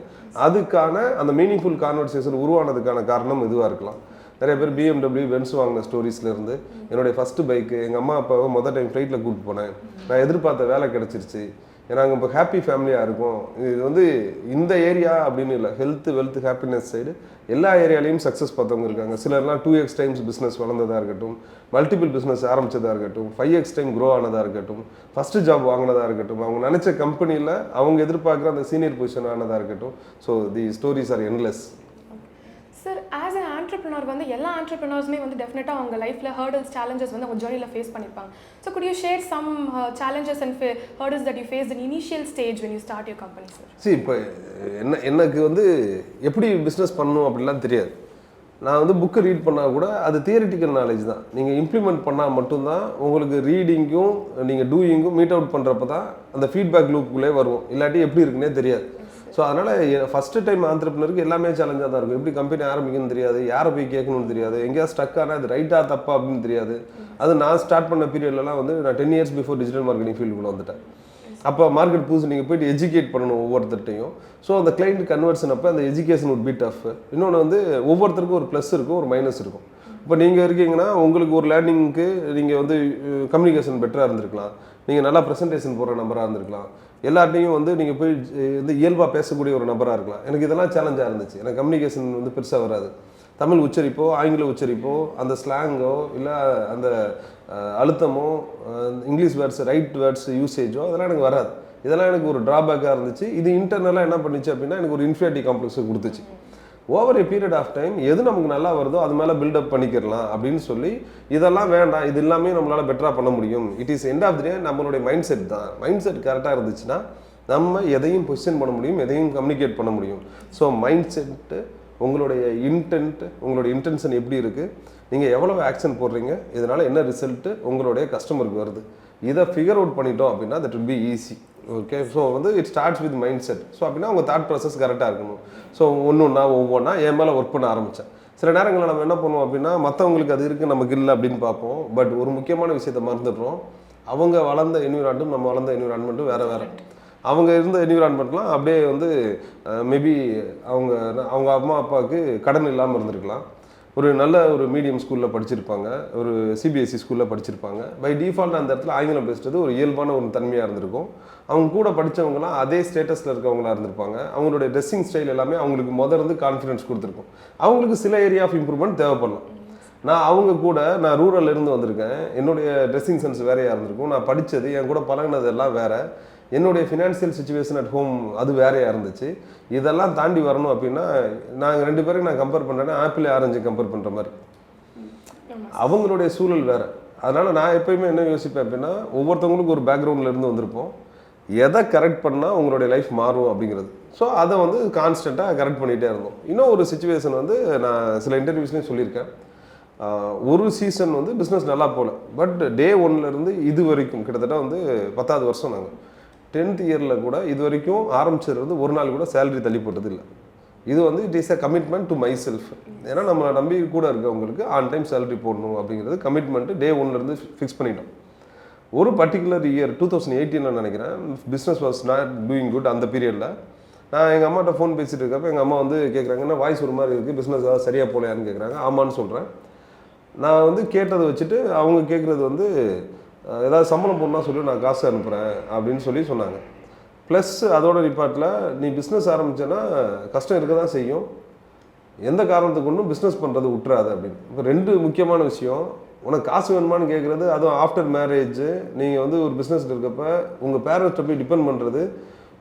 அதுக்கான அந்த மீனிங்ஃபுல் கான்வர்சேஷன் உருவானதுக்கான காரணம் இதுவாக இருக்கலாம். நிறைய பேர் BMW பென்ஸ் வாங்கின ஸ்டோரிஸ்லேருந்து என்னுடைய ஃபஸ்ட்டு பைக்கு எங்கள் அம்மா அப்பாவை மொதல் டைம் ஃப்ளைட்டில் கூப்பிட்டு போனேன், நான் எதிர்பார்த்த வேலை கிடச்சிருச்சு, நாங்கள் இப்போ ஹாப்பி ஃபேமிலியாக இருக்கும். இது வந்து இந்த ஏரியா அப்படின்னு இல்லை, ஹெல்த் வெல்த் ஹாப்பினஸ் சைடு எல்லா ஏரியாலையும் சக்ஸஸ் பார்த்தவங்க இருக்காங்க. சிலர்லாம் 2x டைம்ஸ் பிஸ்னஸ் வளர்ந்ததாக இருக்கட்டும், மல்டிபிள் பிஸ்னஸ் ஆரம்பித்ததாக இருக்கட்டும், 5x டைம் க்ரோ ஆனதாக இருக்கட்டும், ஃபஸ்ட்டு ஜாப் வாங்கினதாக இருக்கட்டும், அவங்க நினச்ச கம்பெனியில் அவங்க எதிர்பார்க்குற அந்த சீனியர் பொசிஷன் ஆனதாக இருக்கட்டும். So the stories are endless. Sir as an entrepreneur வந்து எல்லா ஆண்டர்ப்ரனர்ஸுமே வந்து டெஃபினட்டாக அவங்க லைஃப்பில் ஹர்டல்ஸ் சேலஞ்சஸ் வந்து அவங்க ஜர்னியில் ஃபேஸ் பண்ணியிருப்பாங்க. So could you share some challenges and hurdles that you face in initial stage when you start your company, sir? சரி, இப்போ எனக்கு வந்து எப்படி பிஸ்னஸ் பண்ணணும் அப்படிலாம் தெரியாது. நான் வந்து புக்கு ரீட் பண்ணால் கூட அது தியரிட்டிக்கல் நாலேஜ் தான். நீங்கள் இம்ப்ளிமெண்ட் பண்ணால் மட்டும்தான் உங்களுக்கு ரீடிங்கும் நீங்கள் டூயிங்கும் மீட் அவுட் பண்ணுறப்ப தான் அந்த ஃபீட்பேக் லூப்புக்குள்ளே வரும், இல்லாட்டி எப்படி இருக்குன்னே தெரியாது. ஸோ அதனால் ஃபஸ்ட்டு டைம் ஆண்டர்ப்ரனருக்கு எல்லாமே சேலஞ்சாக தான் இருக்கும். எப்படி கம்பெனி ஆரம்பிக்கணும்னு தெரியாது, யாரை போய் கேட்கணும்னு தெரியாது, எங்கேயா ஸ்டக் ஆனால் அது ரைட்டாக தப்பா அப்படின்னு தெரியாது. அது நான் ஸ்டார்ட் பண்ண பீரியட்லலாம் வந்து நான் 10 years பிஃபோர் டிஜிட்டல் மார்க்கெட்டிங் ஃபீல்டுக்குள்ளே வந்துட்டேன். அப்போ மார்க்கெட் புதுசு நீங்கள் போயிட்டு எஜுகேட் பண்ணணும் ஒவ்வொருத்தர்ட்டையும். ஸோ அந்த கிளைண்ட் கன்வர்ஷன் அப்போ அந்த எஜுகேஷன் would be tough. இன்னொன்று வந்து ஒவ்வொருத்தருக்கும் ஒரு ப்ளஸ் இருக்கும், ஒரு மைனஸ் இருக்கும். இப்போ நீங்கள் இருக்கீங்கன்னா உங்களுக்கு ஒரு லேர்னிங்க்கு நீங்கள் வந்து கம்யூனிகேஷன் பெட்டராக இருந்திருக்கலாம், நீங்கள் நல்லா ப்ரெசன்டேஷன் போடுற நபராக இருந்திருக்கலாம், எல்லார்ட்டையும் வந்து நீங்கள் போய் வந்து இயல்பாக பேசக்கூடிய ஒரு நபராக இருக்கலாம். எனக்கு இதெல்லாம் சேலஞ்சாக இருந்துச்சு. எனக்கு கம்யூனிகேஷன் வந்து பெருசாக வராது. தமிழ் உச்சரிப்போ ஆங்கில உச்சரிப்போ அந்த ஸ்லாங்கோ இல்லை அந்த அழுத்தமோ இங்கிலீஷ் வேர்ட்ஸ் ரைட் வேர்ட்ஸ் யூசேஜோ அதெல்லாம் எனக்கு வராது. இதெல்லாம் எனக்கு ஒரு ட்ராபேக்காக இருந்துச்சு. இது இன்டர்னலாக என்ன பண்ணிச்சு அப்படின்னா எனக்கு ஒரு இன்ஃபியாரிட்டி காம்ப்ளெக்ஸை கொடுத்துச்சு. Over a period of time எது நமக்கு நல்லா வருதோ அது மேலே பில்டப் பண்ணிக்கிறலாம் அப்படின்னு சொல்லி இதெல்லாம் வேண்டாம், இது எல்லாமே நம்மளால் பெட்டராக பண்ண முடியும். It is end of the day நம்மளுடைய மைண்ட் செட் தான். மைண்ட் செட் கரெக்டாக இருந்துச்சுன்னா நம்ம எதையும் பொசிஷன் பண்ண முடியும், எதையும் கம்யூனிகேட் பண்ண முடியும். ஸோ மைண்ட் செட்டு, உங்களுடைய இன்டென்ட், உங்களுடைய இன்டென்ஷன் எப்படி இருக்குது, நீங்கள் எவ்வளோ ஆக்ஷன் போடுறீங்க, இதனால் என்ன ரிசல்ட்டு உங்களுடைய கஸ்டமருக்கு வருது, இதை ஃபிகர் அவுட் பண்ணிட்டோம் அப்படின்னா that will be easy. Okay, so வந்து it starts with mind set. So அப்படின்னா உங்கள் தாட் ப்ராசஸ் கரெக்டாக இருக்கணும். ஸோ ஒவ்வொன்றா என் மேலே ஒர்க் பண்ண ஆரம்பித்தேன். சில நேரங்களில் நம்ம என்ன பண்ணுவோம் அப்படின்னா மற்றவங்களுக்கு அது இருக்குது நமக்கு இல்லை அப்படின்னு பார்ப்போம். பட் ஒரு முக்கியமான விஷயத்தை மறந்துடுறோம். அவங்க வளர்ந்த என்விரான்மெண்ட்டும் நம்ம வளர்ந்த என்விரான்மெண்ட்டும் வேறு வேறு. அவங்க இருந்த என்விரான்மெண்ட்லாம் அப்படியே வந்து மேபி அவங்க அம்மா அப்பாவுக்கு கடன் இல்லாமல் இருந்திருக்கலாம், ஒரு நல்ல ஒரு மீடியம் ஸ்கூலில் படிச்சிருப்பாங்க, ஒரு சிபிஎஸ்சி ஸ்கூலில் படிச்சிருப்பாங்க. பை டிஃபால்ட் அந்த இடத்துல ஆங்கிலம் பேசுறது ஒரு இயல்பான ஒரு தன்மையாக இருந்திருக்கும். அவங்க கூட படித்தவங்களாம் அதே ஸ்டேட்டஸில் இருக்கவங்களா இருந்திருப்பாங்க. அவங்களுடைய ட்ரெஸ்ஸிங் ஸ்டைல் எல்லாமே அவங்களுக்கு இருந்து கான்ஃபிடன்ஸ் கொடுத்துருக்கும். அவங்களுக்கு சில ஏரியா ஆஃப் இம்ப்ரூவ்மெண்ட் தேவைப்படலாம். அவங்க கூட நான் ரூரல் இருந்து வந்திருக்கேன், என்னுடைய ட்ரெஸ்ஸிங் சென்ஸ் வேறையாக இருந்திருக்கும், நான் படித்தது என் கூட பழகினது எல்லாம் வேறு, என்னுடைய ஃபினான்ஷியல் சுச்சுவேஷன் அட் ஹோம் அது வேறையாக இருந்துச்சு. இதெல்லாம் தாண்டி வரணும் அப்படின்னா நாங்கள் 2 பேருக்கு நான் கம்பேர் பண்ணுறேன்னா ஆப்பிள் ஆரஞ்சு கம்பேர் பண்ணுற மாதிரி. அவங்களுடைய சூழல் வேறு. அதனால் நான் எப்போயுமே என்ன யோசிப்பேன் அப்படின்னா ஒவ்வொருத்தவங்களுக்கும் ஒரு பேக்ரவுண்டில் இருந்து வந்திருப்போம், எதை கரெக்ட் பண்ணால் உங்களுடைய லைஃப் மாறும் அப்படிங்கிறது. ஸோ அதை வந்து கான்ஸ்டண்ட்டாக கரெக்ட் பண்ணிகிட்டே இருந்தோம். இன்னும் ஒரு சுச்சுவேஷன் வந்து நான் சில இன்டர்வியூஸ்லேயும் சொல்லியிருக்கேன், ஒரு சீசன் வந்து பிஸ்னஸ் நல்லா போகல, பட் டே 1லேருந்து இது வரைக்கும் கிட்டத்தட்ட வந்து 10வது வருஷம் நாங்கள் 10th இயரில் கூட இது வரைக்கும் ஆரம்பிச்சிருந்து ஒரு நாள் கூட சேலரி தள்ளி போட்டது இல்லை. இது வந்து it is a commitment to my self. ஏன்னா நம்மளை நம்பி கூட இருக்கவங்களுக்கு ஆன் டைம் சேலரி போடணும் அப்படிங்கிறது கமிட்மெண்ட்டு டே 1லேருந்து ஃபிக்ஸ் பண்ணிட்டோம். ஒரு பர்டிகுலர் இயர் 2018 நினைக்கிறேன், business was not doing good. அந்த பீரியடில் நான் எங்கள் அம்மாட்ட ஃபோன் பேசிகிட்டு இருக்கப்போ எங்கள் அம்மா வந்து கேட்குறாங்க, என்ன வாய்ஸ் ஒரு மாதிரி இருக்குது, பிஸ்னஸ் ஏதாவது சரியாக போகலையான்னு கேட்குறாங்க. ஆமான்னு சொல்கிறேன். நான் வந்து கேட்டதை வச்சுட்டு அவங்க கேட்குறது வந்து ஏதாவது சம்பளம் போடணும்னா சொல்லி நான் காசு அனுப்புகிறேன் அப்படின்னு சொல்லி சொன்னாங்க. ப்ளஸ் அதோட நிப்பாட்டில் நீ பிஸ்னஸ் ஆரம்பித்தேன்னா கஷ்டம் இருக்க தான் செய்யும், எந்த காரணத்துக்கு ஒன்றும் பிஸ்னஸ் பண்ணுறது விட்டுறாது அப்படின்னு. இப்போ 2 முக்கியமான விஷயம். உனக்கு காசு வேணுமான்னு கேட்குறது, அதுவும் ஆஃப்டர் மேரேஜ் நீங்கள் வந்து ஒரு பிஸ்னஸில் இருக்கப்போ உங்கள் பேரண்ட்ஸ்ட்டை போய் டிபெண்ட் பண்ணுறது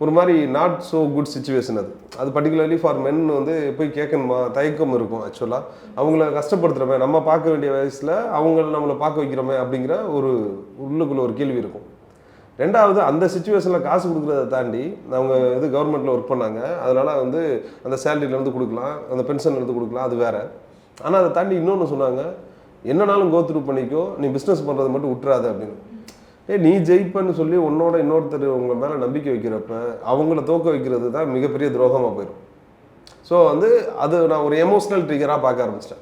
ஒரு மாதிரி நாட் ஸோ குட் சுச்சுவேஷன். அது பர்டிகுலர்லி ஃபார் மென் வந்து போய் கேட்கணுமா தயக்கம் இருக்கும். ஆக்சுவலாக அவங்கள கஷ்டப்படுத்துகிறோமே, நம்ம பார்க்க வேண்டிய வயசில் அவங்கள நம்மளை பார்க்க வைக்கிறோமே அப்படிங்கிற ஒரு உள்ளுக்குள்ளே ஒரு கேள்வி இருக்கும். 2வது அந்த சுச்சுவேஷனில் காசு கொடுக்குறத தாண்டி அவங்க இது கவர்மெண்ட்டில் ஒர்க் பண்ணாங்க, அதனால் வந்து அந்த சேலரியிலேருந்து கொடுக்கலாம், அந்த பென்ஷன்லேருந்து கொடுக்கலாம், அது வேறு. ஆனால் அதை தாண்டி இன்னொன்று சொன்னாங்க, என்னன்னாலும் கோத்ரூ பண்ணிக்கோ, நீ பிஸ்னஸ் பண்ணுறது மட்டும் விட்டுறாது அப்படின்னு. நீ ஜெயிப்பன்னு சொல்லி உன்னோட இன்னொருத்தர் உங்கள் மேலே நம்பிக்கை வைக்கிறப்ப அவங்கள தோக்க வைக்கிறது தான் மிகப்பெரிய துரோகமாக போயிடும். ஸோ வந்து அது நான் ஒரு எமோஷ்னல் ட்ரிகராக பார்க்க ஆரம்பிச்சிட்டேன்.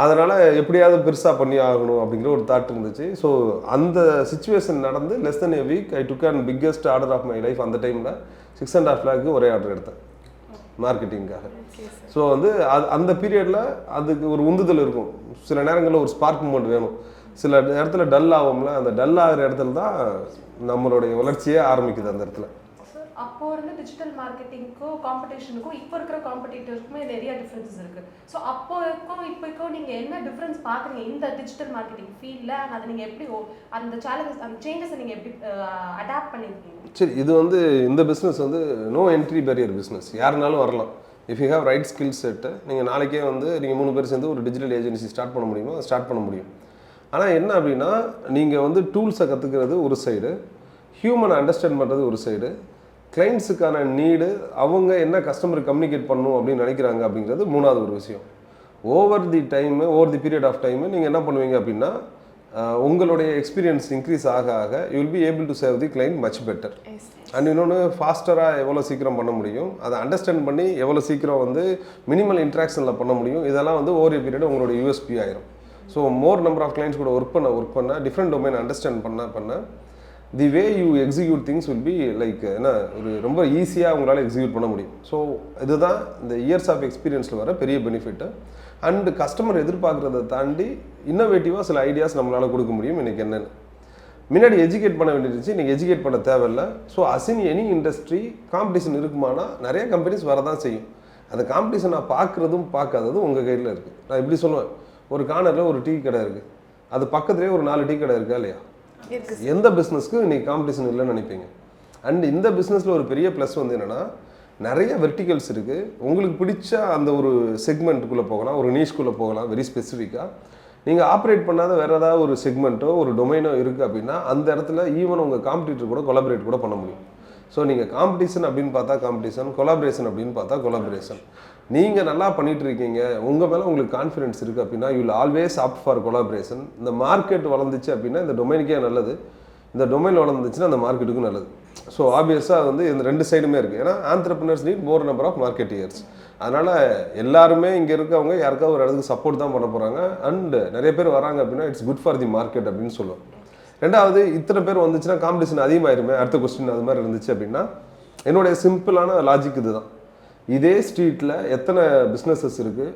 அதனால் எப்படியாவது பெருசாக பண்ணி ஆகணும் அப்படிங்கிற ஒரு தாட் இருந்துச்சு. ஸோ அந்த சுச்சுவேஷன் நடந்து less than a week I took an biggest order of my life. அந்த டைமில் 6.5 lakh ஒரே ஆர்டர் எடுத்தேன் மார்க்கெட்டிங்காக. ஸோ வந்து அந்த பீரியடில் அதுக்கு ஒரு உந்துதல் இருக்கும். சில நேரங்களில் ஒரு ஸ்பார்க் மூமெண்ட் வேணும். சில இடத்துல டல் ஆகும்ல, அந்த டல் ஆகிற இடத்துல தான் நம்மளுடைய வளர்ச்சியே ஆரம்பிக்குது அந்த இடத்துல. அப்போ இருந்து டிஜிட்டல் மார்க்கெட்டிங்க்கும் காம்படிஷனுக்கும் இப்போ இருக்கிற காம்படிட்டருக்குமே நிறைய டிஃப்ரென்சஸ் இருக்குது. ஸோ அப்போக்கும் இப்போக்கும் நீங்கள் என்ன டிஃப்ரென்ஸ் பார்க்குறீங்க இந்த டிஜிட்டல் மார்க்கெட்டிங் ஃபீல்டில்? அதை நீங்கள் எப்படி அந்த சேலஞ்சஸ் அந்த சேஞ்சஸை நீங்கள் எப்படி அடாப்ட் பண்ணியிருக்கீங்க? சரி, இது வந்து இந்த பிஸ்னஸ் வந்து நோ என்ட்ரி பேரியர் பிஸ்னஸ், யாருனாலும் வரலாம். If you have right skill set நீங்கள் நாளைக்கே வந்து நீங்கள் 3 பேர் சேர்ந்து ஒரு டிஜிட்டல் ஏஜென்சி ஸ்டார்ட் பண்ண முடியுமோ ஸ்டார்ட் பண்ண முடியும். ஆனால் என்ன அப்படின்னா நீங்கள் வந்து டூல்ஸை கற்றுக்கிறது ஒரு சைடு, ஹியூமனை அண்டர்ஸ்டாண்ட் பண்ணுறது ஒரு சைடு, கிளைண்ட்ஸுக்கான நீடு அவங்க என்ன கஸ்டமருக்கு கம்யூனிகேட் பண்ணணும் அப்படின்னு நினைக்கிறாங்க அப்படிங்கிறது 3வது ஒரு விஷயம். Over the period of time நீங்கள் என்ன பண்ணுவீங்க அப்படின்னா உங்களுடைய எக்ஸ்பீரியன்ஸ் இன்க்ரீஸ் ஆக ஆக you will be able to serve the client much better. And இன்னொன்று ஃபாஸ்டராக எவ்வளோ சீக்கிரம் பண்ண முடியும், அதை அண்டர்ஸ்டாண்ட் பண்ணி எவ்வளோ சீக்கிரம் வந்து மினிமல் இன்ட்ராக்ஷனில் பண்ண முடியும், இதெல்லாம் வந்து ஓவர் பீரியட் உங்களோட யூஎஸ்பி ஆயிரும். So more number of clients கூட ஒர்க் பண்ண டிஃப்ரெண்ட் டொமைன் அண்டர்ஸ்டாண்ட் பண்ண the way you execute things will be like என்ன ஒரு ரொம்ப ஈஸியாக உங்களால் எக்ஸிக்யூட் பண்ண முடியும். ஸோ இதுதான் இந்த இயர்ஸ் ஆஃப் எக்ஸ்பீரியன்ஸில் வர பெரிய பெனிஃபிட்டு. அண்டு கஸ்டமர் எதிர்பார்க்குறத தாண்டி இன்னோவேட்டிவாக சில ஐடியாஸ் நம்மளால் கொடுக்க முடியும். இன்றைக்கி என்னென்னு முன்னாடி எஜுகேட் பண்ண வேண்டியிருந்துச்சு, இன்றைக்கி எஜுகேட் பண்ண தேவையில்லை. So as in any industry competition இருக்குமானா நிறைய கம்பெனிஸ் வரதான் செய்யும். அந்த காம்படிஷன் நான் பார்க்குறதும் பார்க்காததும் உங்கள் கையில் இருக்குது. நான் இப்படி சொல்லுவேன், ஒரு கார்னரில் ஒரு டீ கடை இருக்குது, அது பக்கத்துலேயே ஒரு 4 டீ கடை இருக்கா இல்லையா? எந்த பிஸ்னஸ்க்கு இன்றைக்கி காம்படிஷன் இல்லைன்னு நினைப்பீங்க. அண்ட் இந்த பிஸ்னஸில் ஒரு பெரிய ப்ளஸ் வந்து என்னென்னா நிறைய வெர்டிகல்ஸ் இருக்குது. உங்களுக்கு பிடிச்ச அந்த ஒரு செக்மெண்ட்டுக்குள்ளே போகலாம், ஒரு நீஷ்குள்ளே போகலாம். வெரி ஸ்பெசிஃபிக்காக நீங்கள் ஆப்ரேட் பண்ணாத வேறு ஏதாவது ஒரு செக்மெண்ட்டோ ஒரு டொமைனோ இருக்குது அப்படின்னா அந்த இடத்துல ஈவன் உங்கள் காம்படிட்டர் கூட கொலாபரேட் கூட பண்ண முடியும். ஸோ நீங்கள் காம்படிஷன் அப்படின்னு பார்த்தா காம்படிஷன், கொலாபரேஷன் அப்படின்னு பார்த்தா கொலாபரேஷன். நீங்கள் நல்லா பண்ணிகிட்டு இருக்கீங்க, உங்கள் மேலே உங்களுக்கு கான்ஃபிடன்ஸ் இருக்குது அப்படின்னா you will always opt for collaboration. இந்த மார்க்கெட் வளர்ந்துச்சு அப்படின்னா இந்த டொமைனுக்கே நல்லது, இந்த டொமைன் வளர்ந்துச்சுன்னா அந்த மார்க்கெட்டுக்கும் நல்லது. ஸோ ஆப்வியஸாக வந்து இந்த 2 சைடுமே இருக்குது. ஏன்னா entrepreneurs need more number of marketers. அதனால் எல்லாருமே இங்கே இருக்கவங்க யாருக்காவது ஒரு இடத்துக்கு சப்போர்ட் தான் பண்ண போகிறாங்க. அண்ட் நிறைய பேர் வராங்க அப்படின்னா it's good for the market அப்படின்னு சொல்லுவோம். ரெண்டாவது, இத்தனை பேர் வந்துச்சுன்னா காம்படிஷன் அதிகமாயிருமே. அடுத்த கொஸ்டின் அது மாதிரி இருந்துச்சு அப்படின்னா என்னுடைய சிம்பிளான லாஜிக் இது தான். இதே ஸ்ட்ரீட்டில் எத்தனை பிஸ்னஸஸ் இருக்குது,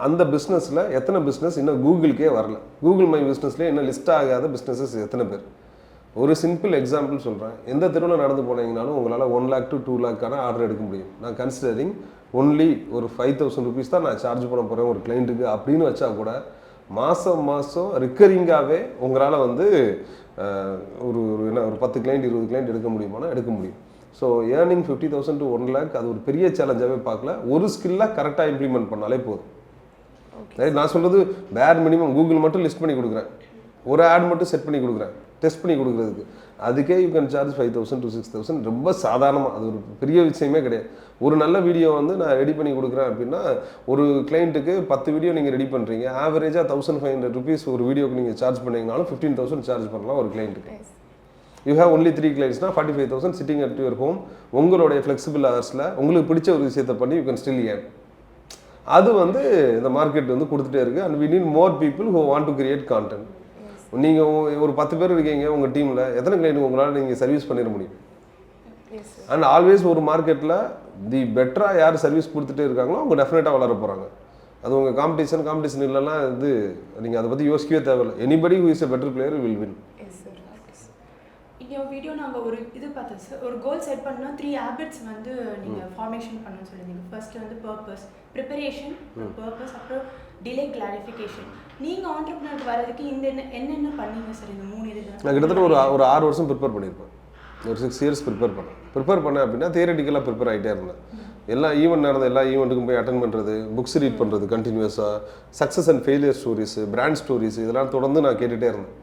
அந்த பிஸ்னஸில் எத்தனை பிஸ்னஸ் இன்னும் கூகுளுக்கே வரல, கூகுள் மை பிஸ்னஸ்லேயே இன்னும் லிஸ்ட் ஆகாத பிஸ்னஸஸ் எத்தனை பேர். ஒரு சிம்பிள் எக்ஸாம்பிள் சொல்கிறேன். எந்த தெருவில் நடந்து போனீங்கனாலும் உங்களால் 1 lakh to 2 lakh ஆர்டர் எடுக்க முடியும். நான் கன்சிடரிங் ஒன்லி ஒரு 5000 rupees தான் நான் சார்ஜ் பண்ண போகிறேன் ஒரு கிளைண்ட்டுக்கு அப்படின்னு வச்சா கூட மாதம் ரிக்கரிங்காகவே உங்களால் வந்து ஒரு 10 client 20 client எடுக்க முடியுமானா எடுக்க முடியும். ஸோ ஏர்னிங் 50,000 to 1 lakh அது ஒரு பெரிய சேலஞ்சாகவே பார்க்கல. ஒரு ஸ்கில்லாக கரெக்டாக இம்ப்ளிமெண்ட் பண்ணாலே போதும். ரைட், நான் சொல்கிறது பேர் மினிமம் கூகுள் மட்டும் லிஸ்ட் பண்ணி கொடுக்குறேன், ஒரு ஆட் மட்டும் செட் பண்ணி கொடுக்குறேன், டெஸ்ட் பண்ணி கொடுக்குறதுக்கு. அதுக்கே யூ கேன் சார்ஜ் 5,000 to 6,000. ரொம்ப சாதாரணமாக, அது ஒரு பெரிய விஷயமே கிடையாது. ஒரு நல்ல வீடியோ வந்து நான் ரெடி பண்ணி கொடுக்குறேன் அப்படின்னா ஒரு கிளைண்ட்டுக்கு 10 வீடியோ நீங்கள் ரெடி பண்ணுறீங்க, ஆவரேஜாக 1,500 rupees ஒரு வீடியோக்கு நீங்கள் சார்ஜ் பண்ணிங்கனாலும் 15,000 சார்ஜ் பண்ணலாம் ஒரு கிளைண்ட்டுக்கு. யூ ஹேவ் ஒன்லி 3 clientsனா 45,000 சிட்டிங் அட் யுவர் ஹோம். உங்களுடைய ஃப்ளெக்சிபிள் ஹவர்ஸில் உங்களுக்கு பிடிச்ச ஒரு விஷயத்தை பண்ணி யூ கேன் ஸ்டில் ஏர்ன். அது வந்து இந்த மார்க்கெட் வந்து கொடுத்துட்டே இருக்குது. And we need more people who want to create content. நீங்கள் ஒரு 10 பேர் இருக்கீங்க உங்கள் டீமில், எத்தனை கிளைண்ட் உங்களால் நீங்கள் சர்வீஸ் பண்ணிட முடியும்? அண்ட் ஆல்வேஸ் ஒரு மார்க்கெட்டில் தி பெட்டராக யார் சர்வீஸ் கொடுத்துட்டே இருக்காங்களோ அவங்க டெஃபினட்டாக வளர போகிறாங்க. அது உங்கள் காம்படிஷன் இல்லைன்னா இது நீங்கள் அதை பற்றி யோசிக்கவே தேவையில்லை. Anybody who is a better player will win. இங்கே வீடியோ நாங்கள் ஒரு இது பார்த்தோம் சார். ஒரு கோல் செட் பண்ணால் 3 ஹேபிட்ஸ் வந்து நீங்கள் ஃபார்மேஷன் பண்ணணும்னு சொல்லியிருந்தீங்க. ஃபர்ஸ்ட் வந்து பர்பஸ், ப்ரிப்பரேஷன், பர்பஸ், அப்புறம் டிலே கிளாரிஃபிகேஷன். நீங்கள் ஆண்டர்பிரினர் வரதுக்கு இந்த என்னென்ன பண்ணீங்க சார் இந்த 3 இது? நான் கிட்டத்தட்ட ஒரு 6 வருஷம் ப்ரிப்பேர் பண்ணியிருப்பேன். ஒரு 6 years ப்ரிப்பேர் பண்ணேன் அப்படின்னா தியரட்டிக்கலாக ப்ரிப்பேர் ஆகிட்டே இருந்தேன். எல்லா ஈவெண்ட் நடந்த எல்லா ஈவெண்ட்டுக்கும் போய் அட்டன் பண்ணுறது, புக்ஸ் ரீட் பண்ணுறது கண்டினியூஸாக, success and failure stories, brand stories, இதெல்லாம் தொடர்ந்து நான் கேட்டுகிட்டே இருந்தேன்.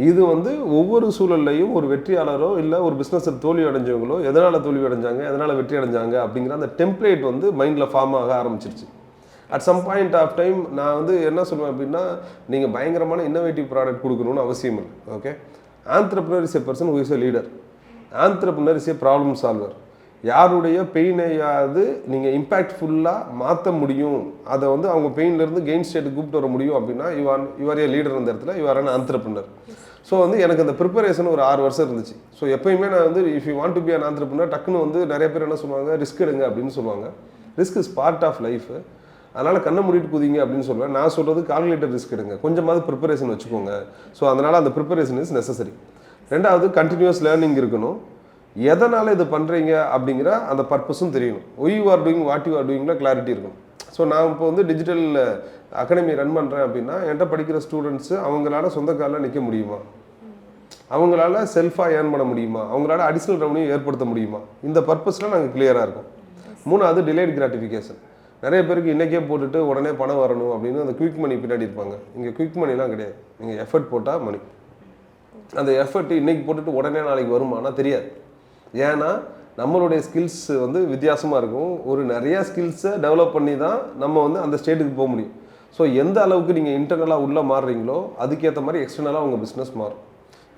இது வந்து ஒவ்வொரு சூழல்லையும் ஒரு வெற்றியாளரோ இல்லை ஒரு பிஸ்னஸில் தோல்வி அடைஞ்சவங்களோ எதனால் தோல்வி அடைஞ்சாங்க, எதனால் வெற்றி அடைஞ்சாங்க அப்படிங்கிற அந்த டெம்ப்ளேட் வந்து மைண்டில் ஃபார்ம் ஆக ஆரம்பிச்சிருச்சு. At some point of time நான் வந்து என்ன சொல்லுவேன் அப்படின்னா, நீங்கள் பயங்கரமான இன்னோவேட்டிவ் ப்ராடக்ட் கொடுக்கணும்னு அவசியம் இல்லை. Okay, entrepreneur is a person who is a leader. Entrepreneur is a problem solver. யாருடைய பெயினையாவது நீங்கள் இம்பேக்ட்ஃபுல்லாக மாற்ற முடியும், அதை வந்து அவங்க பெயின்லேருந்து கெயின் ஸ்டேட்டுக்கு கூப்பிட்டு வர முடியும் அப்படின்னா யூ ஆர் ஏ லீடர். அந்த இடத்துல you are an entrepreneur. So வந்து எனக்கு அந்த ப்ரிப்பரேஷன் ஒரு 6 வருஷம் இருந்துச்சு. ஸோ எப்பயுமே நான் வந்து if you want to be an entrepreneur டக்குன்னு வந்து நிறைய பேர் என்ன சொல்லுவாங்க, ரிஸ்க் எடுங்க அப்படின்னு சொல்லுவாங்க. Risk is part of life. அதனால் கண்ணை மூடிட்டு குதிங்க அப்படின்னு சொல்லுவேன். நான் சொல்கிறது கால்குலேட்டர் ரிஸ்க் எடுங்க, கொஞ்சமாவது ப்ரிப்பரேஷன் வச்சுக்கோங்க. ஸோ அதனால் அந்த ப்ரிப்பரேஷன் இஸ் நெசசரி. ரெண்டாவது, கண்டினியூஸ் லேர்னிங் இருக்கணும். எதனால் இது பண்ணுறீங்க அப்படிங்கிற அந்த பர்பஸும் தெரியணும். Why you are doing what you are டூயிங்கில் கிளாரிட்டி இருக்கணும். ஸோ நான் இப்போ வந்து டிஜிட்டல் அகாடமி ரன் பண்ணுறேன் அப்படின்னா என்கிட்ட படிக்கிற ஸ்டூடெண்ட்ஸு அவங்களால சொந்த காலில் நிற்க முடியுமா, அவங்களால செல்ஃபாக ஏர்ன் பண்ண முடியுமா, அவங்களால அடிஷ்னல் ரெவன்யூ ஏற்படுத்த முடியுமா, இந்த பர்பஸில் நாங்கள் கிளியராக இருக்கும். மூணாவது, டிலேட் கிராட்டிஃபிகேஷன். நிறைய பேருக்கு இன்றைக்கே போட்டுட்டு உடனே பணம் வரணும் அப்படின்னு அந்த குயிக் மணி பின்னாடி இருப்பாங்க. இங்கே குயிக் மணிலாம் கிடையாது. நீங்கள் எஃபர்ட் போட்டால் மணி. அந்த எஃபர்ட் இன்றைக்கி போட்டுட்டு உடனே நாளைக்கு வருமானா தெரியாது. ஏன்னா நம்மளுடைய ஸ்கில்ஸ் வந்து வித்தியாசமாக இருக்கும். ஒரு நிறையா ஸ்கில்ஸை டெவலப் பண்ணி தான் நம்ம வந்து அந்த ஸ்டேட்டுக்கு போக முடியும். ஸோ எந்த அளவுக்கு நீங்கள் இன்டர்னலாக உள்ளே மாறுறீங்களோ அதுக்கேற்ற மாதிரி எக்ஸ்டர்னலாக உங்கள் பிஸ்னஸ் மாறும்.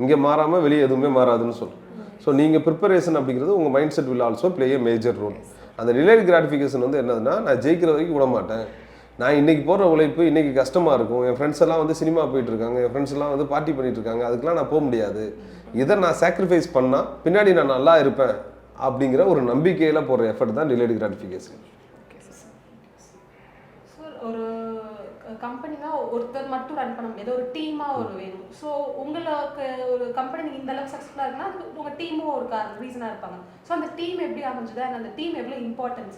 இங்கே மாறாமல் வெளியே எதுவுமே மாறாதுன்னு சொல்கிறேன். ஸோ நீங்கள் ப்ரிப்பரேஷன் அப்படிங்கிறது உங்கள் mind set will also play a major role. அந்த டிலேட் கிராட்டிஃபிகேஷன் வந்து என்னதுன்னா, நான் ஜெயிக்கிற வரைக்கும் விட மாட்டேன், நான் இன்றைக்கி போடுற உழைப்பு இன்றைக்கி கஷ்டமாக இருக்கும். என் ஃப்ரெண்ட்ஸ் எல்லாம் வந்து சினிமா போயிட்டுருக்காங்க, என் ஃப்ரெண்ட்ஸ் எல்லாம் வந்து பார்ட்டி பண்ணிகிட்ருக்காங்க, அதுக்கெலாம் நான் போக முடியாது. இதை நான் சாக்ரிஃபைஸ் பண்ணால் பின்னாடி நான் நல்லா இருப்பேன் அப்படிங்கிற ஒரு நம்பிக்கையில் போடுற எஃபர்ட் தான் டிலேட் கிராட்டிஃபிகேஷன். ஒரு கம்பெனினா ஒருத்தர் மட்டும் ரன் பண்ண முடியாது, ஒரு டீமாக ஒரு வேணும். ஸோ உங்களுக்கு ஒரு கம்பெனி நீங்கள் இந்த அளவுக்கு சக்ஸஸ்ஃபுல்லாக இருக்குன்னா அது உங்கள் டீமும் ஒரு ரீசனாக இருப்பாங்க. ஸோ அந்த டீம் எப்படி அமைஞ்சது அண்ட் அந்த டீம் எவ்வளோ இம்பார்ட்டன்ஸ்?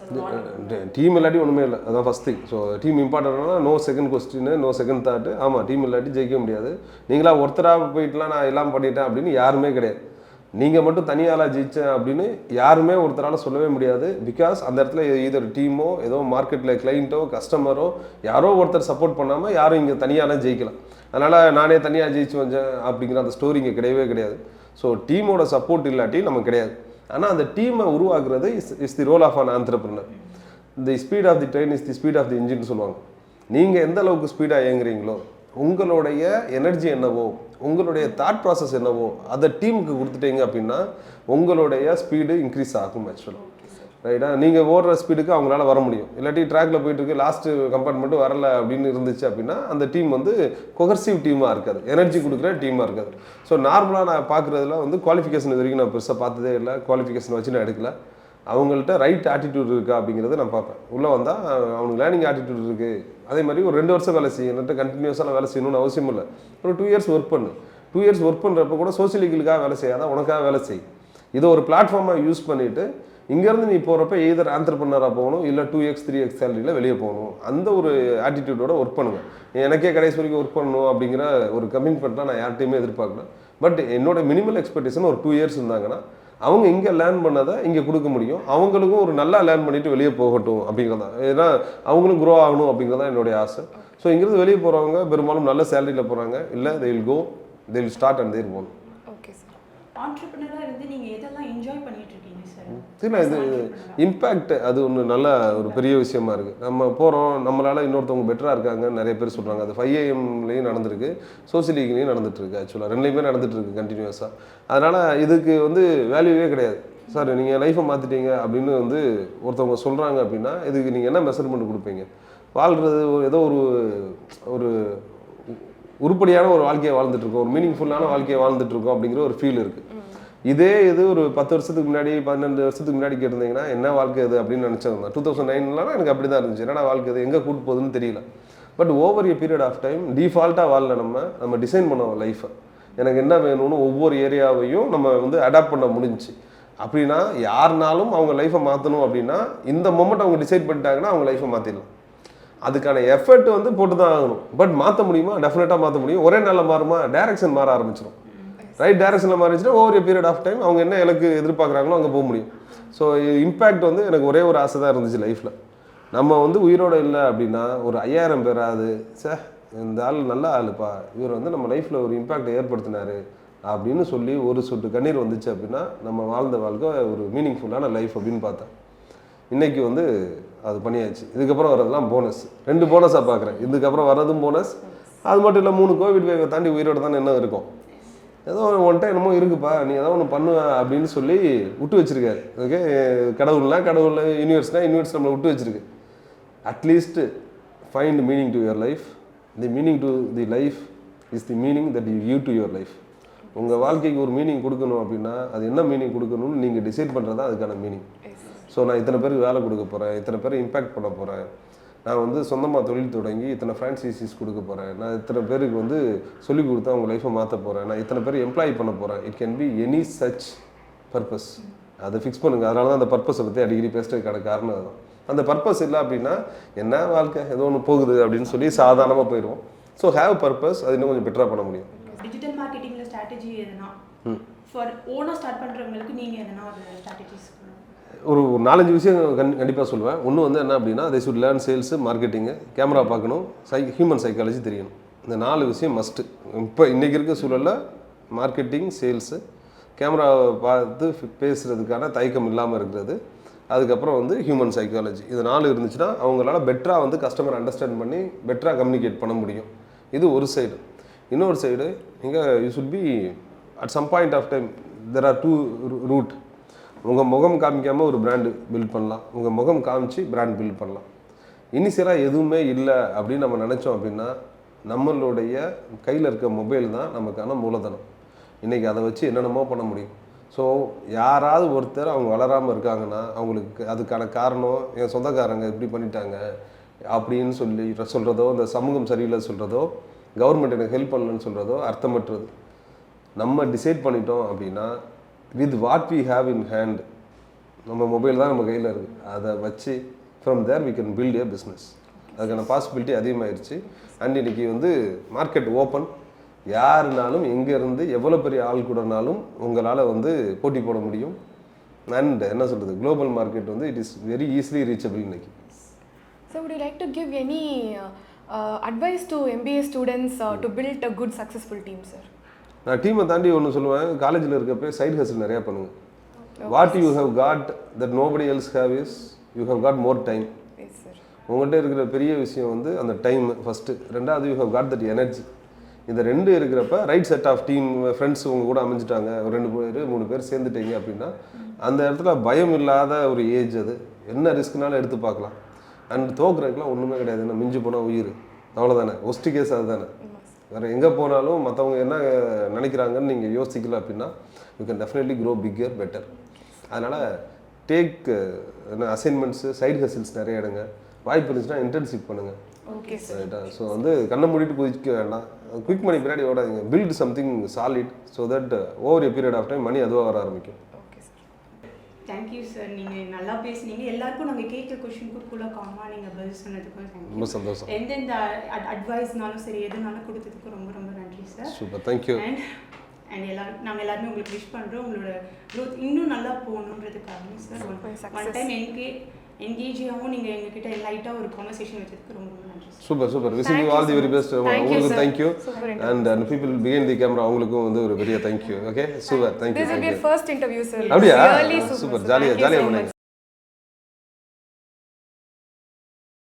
டீம் இல்லாட்டி ஒன்றுமே இல்லை, அதான் ஃபஸ்ட் திங். ஸோ டீம் இம்பார்ட்டன்ட்னா no second question, no second thought. ஆமாம், டீம் இல்லாட்டி ஜெயிக்க முடியாது. நீங்களா ஒருத்தராக போயிட்டுலாம் நான் எல்லாம் பண்ணிட்டேன் அப்படின்னு யாருமே கிடையாது. நீங்கள் மட்டும் தனியாளாக ஜெயிச்சேன் அப்படின்னு யாருமே ஒருத்தரால் சொல்லவே முடியாது. பிகாஸ் அந்த இடத்துல இதர் டீமோ ஏதோ மார்க்கெட்டில் கிளைண்ட்டோ கஸ்டமரோ யாரோ ஒருத்தர் சப்போர்ட் பண்ணாமல் யாரும் இங்கே தனியாலாம் ஜெயிக்கலாம். அதனால் நானே தனியாக ஜெயிச்சு வந்தேன் அப்படிங்கிற அந்த ஸ்டோரி இங்கே கிடையவே கிடையாது. ஸோ டீமோட சப்போர்ட் இல்லாட்டி நமக்கு கிடையாது. ஆனால் அந்த டீமை உருவாக்குறது is the role of an entrepreneur. The speed of the train is the speed of the engine சொல்லுவாங்க. நீங்கள் எந்த அளவுக்கு ஸ்பீடாக இயங்குறீங்களோ, உங்களுடைய எனர்ஜி என்னவோ, உங்களுடைய தாட் ப்ராசஸ் என்னவோ அதை டீமுக்கு கொடுத்துட்டீங்க அப்படின்னா உங்களுடைய ஸ்பீடு இன்க்ரீஸ் ஆகும் ஆக்சுவலாக. ரைட்டா? நீங்கள் ஓடுற ஸ்பீடுக்கு அவங்களால வர முடியும். இல்லாட்டி ட்ராக்ல போயிட்டு இருக்கு, லாஸ்ட்டு கம்பார்ட்மெண்ட்டு வரல அப்படின்னு இருந்துச்சு அப்படின்னா அந்த டீம் வந்து கொகர்சிவ் டீமாக இருக்காது, எனர்ஜி கொடுக்குற டீமாக இருக்காது. ஸோ நார்மலாக நான் பார்க்குறதுல வந்து குவாலிஃபிகேஷன் இது வரைக்கும் நான் பெருசாக பார்த்ததே இல்லை. குவாலிஃபிகேஷன் வச்சு நான் எடுக்கல. அவங்கள்ட்ட ரைட் ஆட்டிடியூட் இருக்கா அப்படிங்கிறத நான் பார்ப்பேன். உள்ளே வந்தால் அவனுக்கு லேர்னிங் ஆட்டிடியூட் இருக்குது. அதே மாதிரி ஒரு 2 வருஷம் வேலை செய்யும், என்கிட்ட கண்டினியூஸாக வேலை செய்யணும்னு அவசியம் இல்லை. ஒரு 2 இயர்ஸ் ஒர்க் பண்ணு. 2 இயர்ஸ் ஒர்க் பண்ணுறப்ப கூட சோசியலிக்கலுக்காக வேலை செய்யாத, உனக்காக வேலை செய். இதை ஒரு பிளாட்ஃபார்மாக யூஸ் பண்ணிவிட்டு இங்கேருந்து நீ போகிறப்ப எய்தர் ஆண்டர்பிரினராக போகணும், இல்லை 2x 3x சேலரியில் வெளியே போகணும். அந்த ஒரு ஆட்டிடியூடோட ஒர்க் பண்ணுவேன். எனக்கே கடைசி வரைக்கும் ஒர்க் பண்ணணும் அப்படிங்கிற ஒரு கமிட்மெண்ட்லாம் நான் யார்கிட்டையுமே எதிர்பார்க்கல. பட் என்னோட மினிமல் எக்ஸ்பெக்டேஷன் ஒரு 2 இயர்ஸ் இருந்தாங்கன்னா அவங்க இங்கே லேர்ன் பண்ணதை இங்கே கொடுக்க முடியும். அவங்களுக்கும் ஒரு நல்லா லேர்ன் பண்ணிவிட்டு வெளியே போகட்டும் அப்படிங்கிறதான். ஏன்னா அவங்களும் க்ரோ ஆகணும் அப்படிங்கிறதான் என்னுடைய ஆசை. ஸோ இங்கிருந்து வெளியே போகிறவங்க பெரும்பாலும் நல்ல சேலரியில் போகிறாங்க, இல்லை they will go, they will start and they will go. Okay sir. ஆண்டர்பிரினராக இருந்து நீங்கள் எதெல்லாம் என்ஜாய் பண்ணிட்டு இருக்கீங்க சார்? இல்லை, இது இம்பேக்ட் அது ஒன்று நல்ல ஒரு பெரிய விஷயமா இருக்குது. நம்ம போகிறோம், நம்மளால் இன்னொருத்தவங்க பெட்டராக இருக்காங்கன்னு நிறைய பேர் சொல்கிறாங்க. அது 5 AM நடந்திருக்கு, சோசியலிக்லேயும் நடந்துட்டுருக்கு. ஆக்சுவலாக 2லேயுமே நடந்துட்டுருக்கு கண்டினியூஸாக. அதனால் இதுக்கு வந்து வேல்யூவே கிடையாது. சார் நீங்கள் லைஃப்பை மாற்றிட்டீங்க அப்படின்னு வந்து ஒருத்தவங்க சொல்கிறாங்க அப்படின்னா இதுக்கு நீங்கள் என்ன மெஷர்மெண்ட் கொடுப்பீங்க? வாழ்கிறது ஏதோ ஒரு உருப்படியான ஒரு வாழ்க்கையை வாழ்ந்துட்டுருக்கோம், ஒரு மீனிங்ஃபுல்லான வாழ்க்கையை வாழ்ந்துட்டுருக்கோம் அப்படிங்கிற ஒரு ஃபீல் இருக்குது. இதே இது ஒரு 10 வருஷத்துக்கு முன்னாடி 12 வருஷத்துக்கு முன்னாடி கேட்டிருந்தீங்கன்னா என்ன வாழ்க்கை இது அப்படின்னு நினச்சிருந்தேன். 2009லாம் எனக்கு அப்படி தான் இருந்துச்சு. என்னடா வாழ்க்கை இது, எங்கே கூட்டு போகுதுன்னு தெரியல. But over a period of time டிஃபால்ட்டாக வாழல, நம்ம டிசைன் பண்ணோம் லைஃப்பை. எனக்கு என்ன வேணும்னு ஒவ்வொரு ஏரியாவையும் நம்ம வந்து அடாப்ட் பண்ண முடிஞ்சிச்சு. அப்படின்னா யாருனாலும் அவங்க லைஃப்பை மாற்றணும் அப்படின்னா இந்த மொமெண்ட் அவங்க டிசைட் பண்ணிட்டாங்கன்னா அவங்க லைஃப்பை மாற்றிடலாம். அதுக்கான எஃபர்ட் வந்து போட்டு தான் ஆகணும். பட் மாற்ற முடியுமா? டெஃபினட்டாக மாற்ற முடியும். ஒரே நாளில் மாறுமா? டைரக்ஷன் மாற ஆரம்பிச்சிடும். ரைட் டைரக்ஷனில் மாறிச்சுன்னா over a period of time அவங்க என்ன இலக்கு எதிர்பார்க்குறாங்களோ அங்கே போக முடியும். ஸோ இம்பேக்ட் வந்து எனக்கு ஒரே ஒரு ஆசை தான் இருந்துச்சு லைஃப்பில். நம்ம வந்து உயிரோடு இல்லை அப்படின்னா ஒரு 5000 பேராது சார் இந்த ஆள் நல்ல ஆளுப்பா, இவர் வந்து நம்ம லைஃப்பில் ஒரு இம்பேக்டை ஏற்படுத்தினார் அப்படின்னு சொல்லி ஒரு சொட்டு கண்ணீர் வந்துச்சு அப்படின்னா நம்ம வாழ்ந்த வாழ்க்கை ஒரு மீனிங்ஃபுல்லான லைஃப் அப்படின்னு பார்த்தேன். இன்றைக்கி வந்து அது பண்ணியாச்சு. இதுக்கப்புறம் வரதெல்லாம் போனஸ். 2 போனஸாக பார்க்குறேன். இதுக்கப்புறம் வர்றதும் போனஸ். அது மட்டும் இல்லை 3 கோவிட் வேவை தாண்டி உயிரோடு தானே என்ன இருக்கும். ஏதோ ஒன்ட்ட என்னமோ இருக்குப்பா, நீ ஏதோ ஒன்று பண்ணுவ அப்படின்னு சொல்லி விட்டு வச்சிருக்காரு. ஓகே, கடவுள்னா கடவுள், யூனிவர்ஸ்னால் யூனிவர்ஸ் நம்மளை விட்டு வச்சிருக்கு. At least find meaning to your life. The meaning to the life is the meaning that you give to your life. உங்கள் வாழ்க்கைக்கு ஒரு மீனிங் கொடுக்கணும் அப்படின்னா அது என்ன மீனிங் கொடுக்கணும்னு நீங்கள் டிசைட் பண்ணுறது தான் அதுக்கான மீனிங். ஸோ நான் இத்தனை பேருக்கு வேலை கொடுக்க போகிறேன், இத்தனை பேரை இம்பேக்ட் பண்ண போகிறேன், நான் வந்து சொந்தமாக தொழில் தொடங்கி இத்தனை ஃப்ரான்ச்சைசிஸ் கொடுக்க போகிறேன், நான் இத்தனை பேருக்கு வந்து சொல்லிக் கொடுத்து அவங்க லைஃப்பை மாற்ற போகிறேன், நான் இத்தனை பேர் எம்ப்ளாய் பண்ண போகிறேன். It can be any such purpose. அதை ஃபிக்ஸ் பண்ணுங்கள். அதனால தான் அந்த பர்பஸை பற்றி அடிக்கடி பேசுறதுக்கான காரணம் அதுதான். அந்த பர்பஸ் இல்லை அப்படின்னா என்ன வாழ்க்கை ஏதோ ஒன்று போகுது அப்படின்னு சொல்லி சாதாரணமாக போயிடுவோம். ஸோ ஹேவ் பர்பஸ், அது இன்னும் கொஞ்சம் பெட்டராக பண்ண முடியும். டிஜிட்டல் மார்க்கெட்டிங்கில் ஸ்ட்ராட்டஜி எதுனா ஃபார் ஓனாக ஸ்டார்ட் பண்ணுறவங்களுக்கு நீங்கள் எதனா ஒரு ஸ்ட்ராட்டஜிஸ் ஒரு 4-5 விஷயம் கண்டிப்பாக சொல்லுவேன். ஒன்று வந்து என்ன அப்படின்னா they should learn sales, marketing, camera பார்க்கணும், ஹியூமன் சைக்காலஜி தெரியணும். இந்த 4 விஷயம் மஸ்ட்டு. இப்போ இன்றைக்கி இருக்க சூழலில் மார்க்கெட்டிங், சேல்ஸு, கேமராவை பார்த்து பேசுகிறதுக்கான தயக்கம் இல்லாமல் இருக்கிறது, அதுக்கப்புறம் வந்து ஹியூமன் சைக்காலஜி. இது 4 இருந்துச்சுன்னா அவங்களால பெட்டராக வந்து கஸ்டமர் அண்டர்ஸ்டாண்ட் பண்ணி பெட்டராக கம்யூனிகேட் பண்ண முடியும். இது ஒரு சைடு. இன்னொரு சைடு நீங்கள் you should be at some point of time there are 2 route. உங்கள் முகம் காமிக்காமல் ஒரு பிராண்டு பில்ட் பண்ணலாம், உங்கள் முகம் காமிச்சு பிராண்ட் பில்ட் பண்ணலாம். இனிஷியலாக எதுவுமே இல்லை அப்படின்னு நம்ம நினச்சோம் அப்படின்னா நம்மளுடைய கையில் இருக்க மொபைல் தான் நமக்கான மூலதனம். இன்றைக்கி அதை வச்சு என்னென்னமோ பண்ண முடியும். ஸோ யாராவது ஒருத்தர் அவங்க வளராமல் இருக்காங்கன்னா அவங்களுக்கு அதுக்கான காரணம் என் சொந்தக்காரங்க இப்படி பண்ணிட்டாங்க அப்படின்னு சொல்கிறதோ, இந்த சமூகம் சரியில்லை சொல்கிறதோ, கவர்மெண்ட் எனக்கு ஹெல்ப் பண்ணலன்னு சொல்கிறதோ அர்த்தமற்றது. நம்ம டிசைட் பண்ணிட்டோம் அப்படின்னா with what we have in hand, நம்ம மொபைல் தான் நம்ம கையில் இருக்குது, அதை வச்சு from there we can build a business. அதுக்கான பாசிபிலிட்டி அதிகமாகிடுச்சு. அண்ட் இன்றைக்கி வந்து மார்க்கெட் ஓப்பன். யாருனாலும் எங்கேருந்து எவ்வளோ பெரிய ஆள் கூடனாலும் உங்களால் வந்து போட்டி போட முடியும். அண்ட் என்ன சொல்கிறது, குளோபல் மார்க்கெட் வந்து it is very easily reachable இன்னைக்கு. So would you like to give any advice to MBA students to build a good successful team, sir? நான் டீமை தாண்டி ஒன்று சொல்லுவேன், காலேஜில் இருக்கப்போ சைட் ஹஸ்ல் நிறையா பண்ணுங்கள். What you have got that nobody else have is you have got more time. உங்கள்கிட்ட இருக்கிற பெரிய விஷயம் வந்து அந்த டைம் ஃபஸ்ட்டு. ரெண்டாவது you have got that energy. இந்த ரெண்டு இருக்கிறப்ப right set of team friends உங்க கூட அமைஞ்சிட்டாங்க, ஒரு 2 பேர் 3 பேர் சேர்ந்துட்டீங்க அப்படின்னா அந்த இடத்துல பயம் இல்லாத ஒரு ஏஜ். அது என்ன ரிஸ்க்னாலும் எடுத்து பார்க்கலாம். அண்ட் தோக்குறதுக்குலாம் ஒன்றுமே கிடையாது. என்ன மிஞ்சி போனால் உயிர், அவ்வளோதானே. ஒஸ்ட் கேஸ் அதுதானே. வேறு எங்கே போனாலும் மற்றவங்க என்ன நினைக்கிறாங்கன்னு நீங்கள் யோசிக்கல அப்படின்னா you can definitely grow bigger better. அதனால் டேக் அசைன்மெண்ட்ஸு, சைட் ஹசில்ஸ் நிறைய எடுங்க. வாய்ப்பு இருந்துச்சுன்னா இன்டர்ன்ஷிப் பண்ணுங்கள். Okay sir. ரைட்டா? ஸோ வந்து கண்ணை மூடிட்டு குதிக்க வேண்டாம். குயிக் மணி பின்னாடி ஓடாதீங்க. Build something solid so that over a period of time money அதுவாக வர ஆரம்பிக்கும். Okay sir. Thank you sir. நீங்கள் நல்லா பேசுனீங்க. எல்லாருக்கும் நாங்கள் கேட்குற கொஷினுக்கு ஃபுல்லாக காமாக நீங்கள் பதில் சொன்னதுக்கும் தேங்க்யூ. ரொம்ப சந்தோஷம். எந்தெந்த அட்வைஸ்னாலும் சரி எதுனாலும் கொடுத்ததுக்கு ரொம்ப ரொம்ப நன்றி சார். Super, thank you. அண்ட் நாங்கள் எல்லாருமே உங்களுக்கு விஷ் பண்ணுறோம். உங்களோட க்ரோத் இன்னும் நல்லா போகணுன்றதுக்காக சார். ஒன் டைம் என்கேஜாகவும் நீங்கள் எங்ககிட்ட லைட்டாக ஒரு கான்வர்சேஷன் வச்சதுக்கு ரொம்ப ரொம்ப நன்றி sir. Super super. Wishing you all the very best. உங்களுக்கு thank you. And people behind the camera அவங்களுக்கும் வந்து ஒரு பெரிய thank you. Okay, super, thank you. This will be your first interview, sir. அப்படியா? Really super. சூப்பர், ஜாலியாக பண்ணுங்க.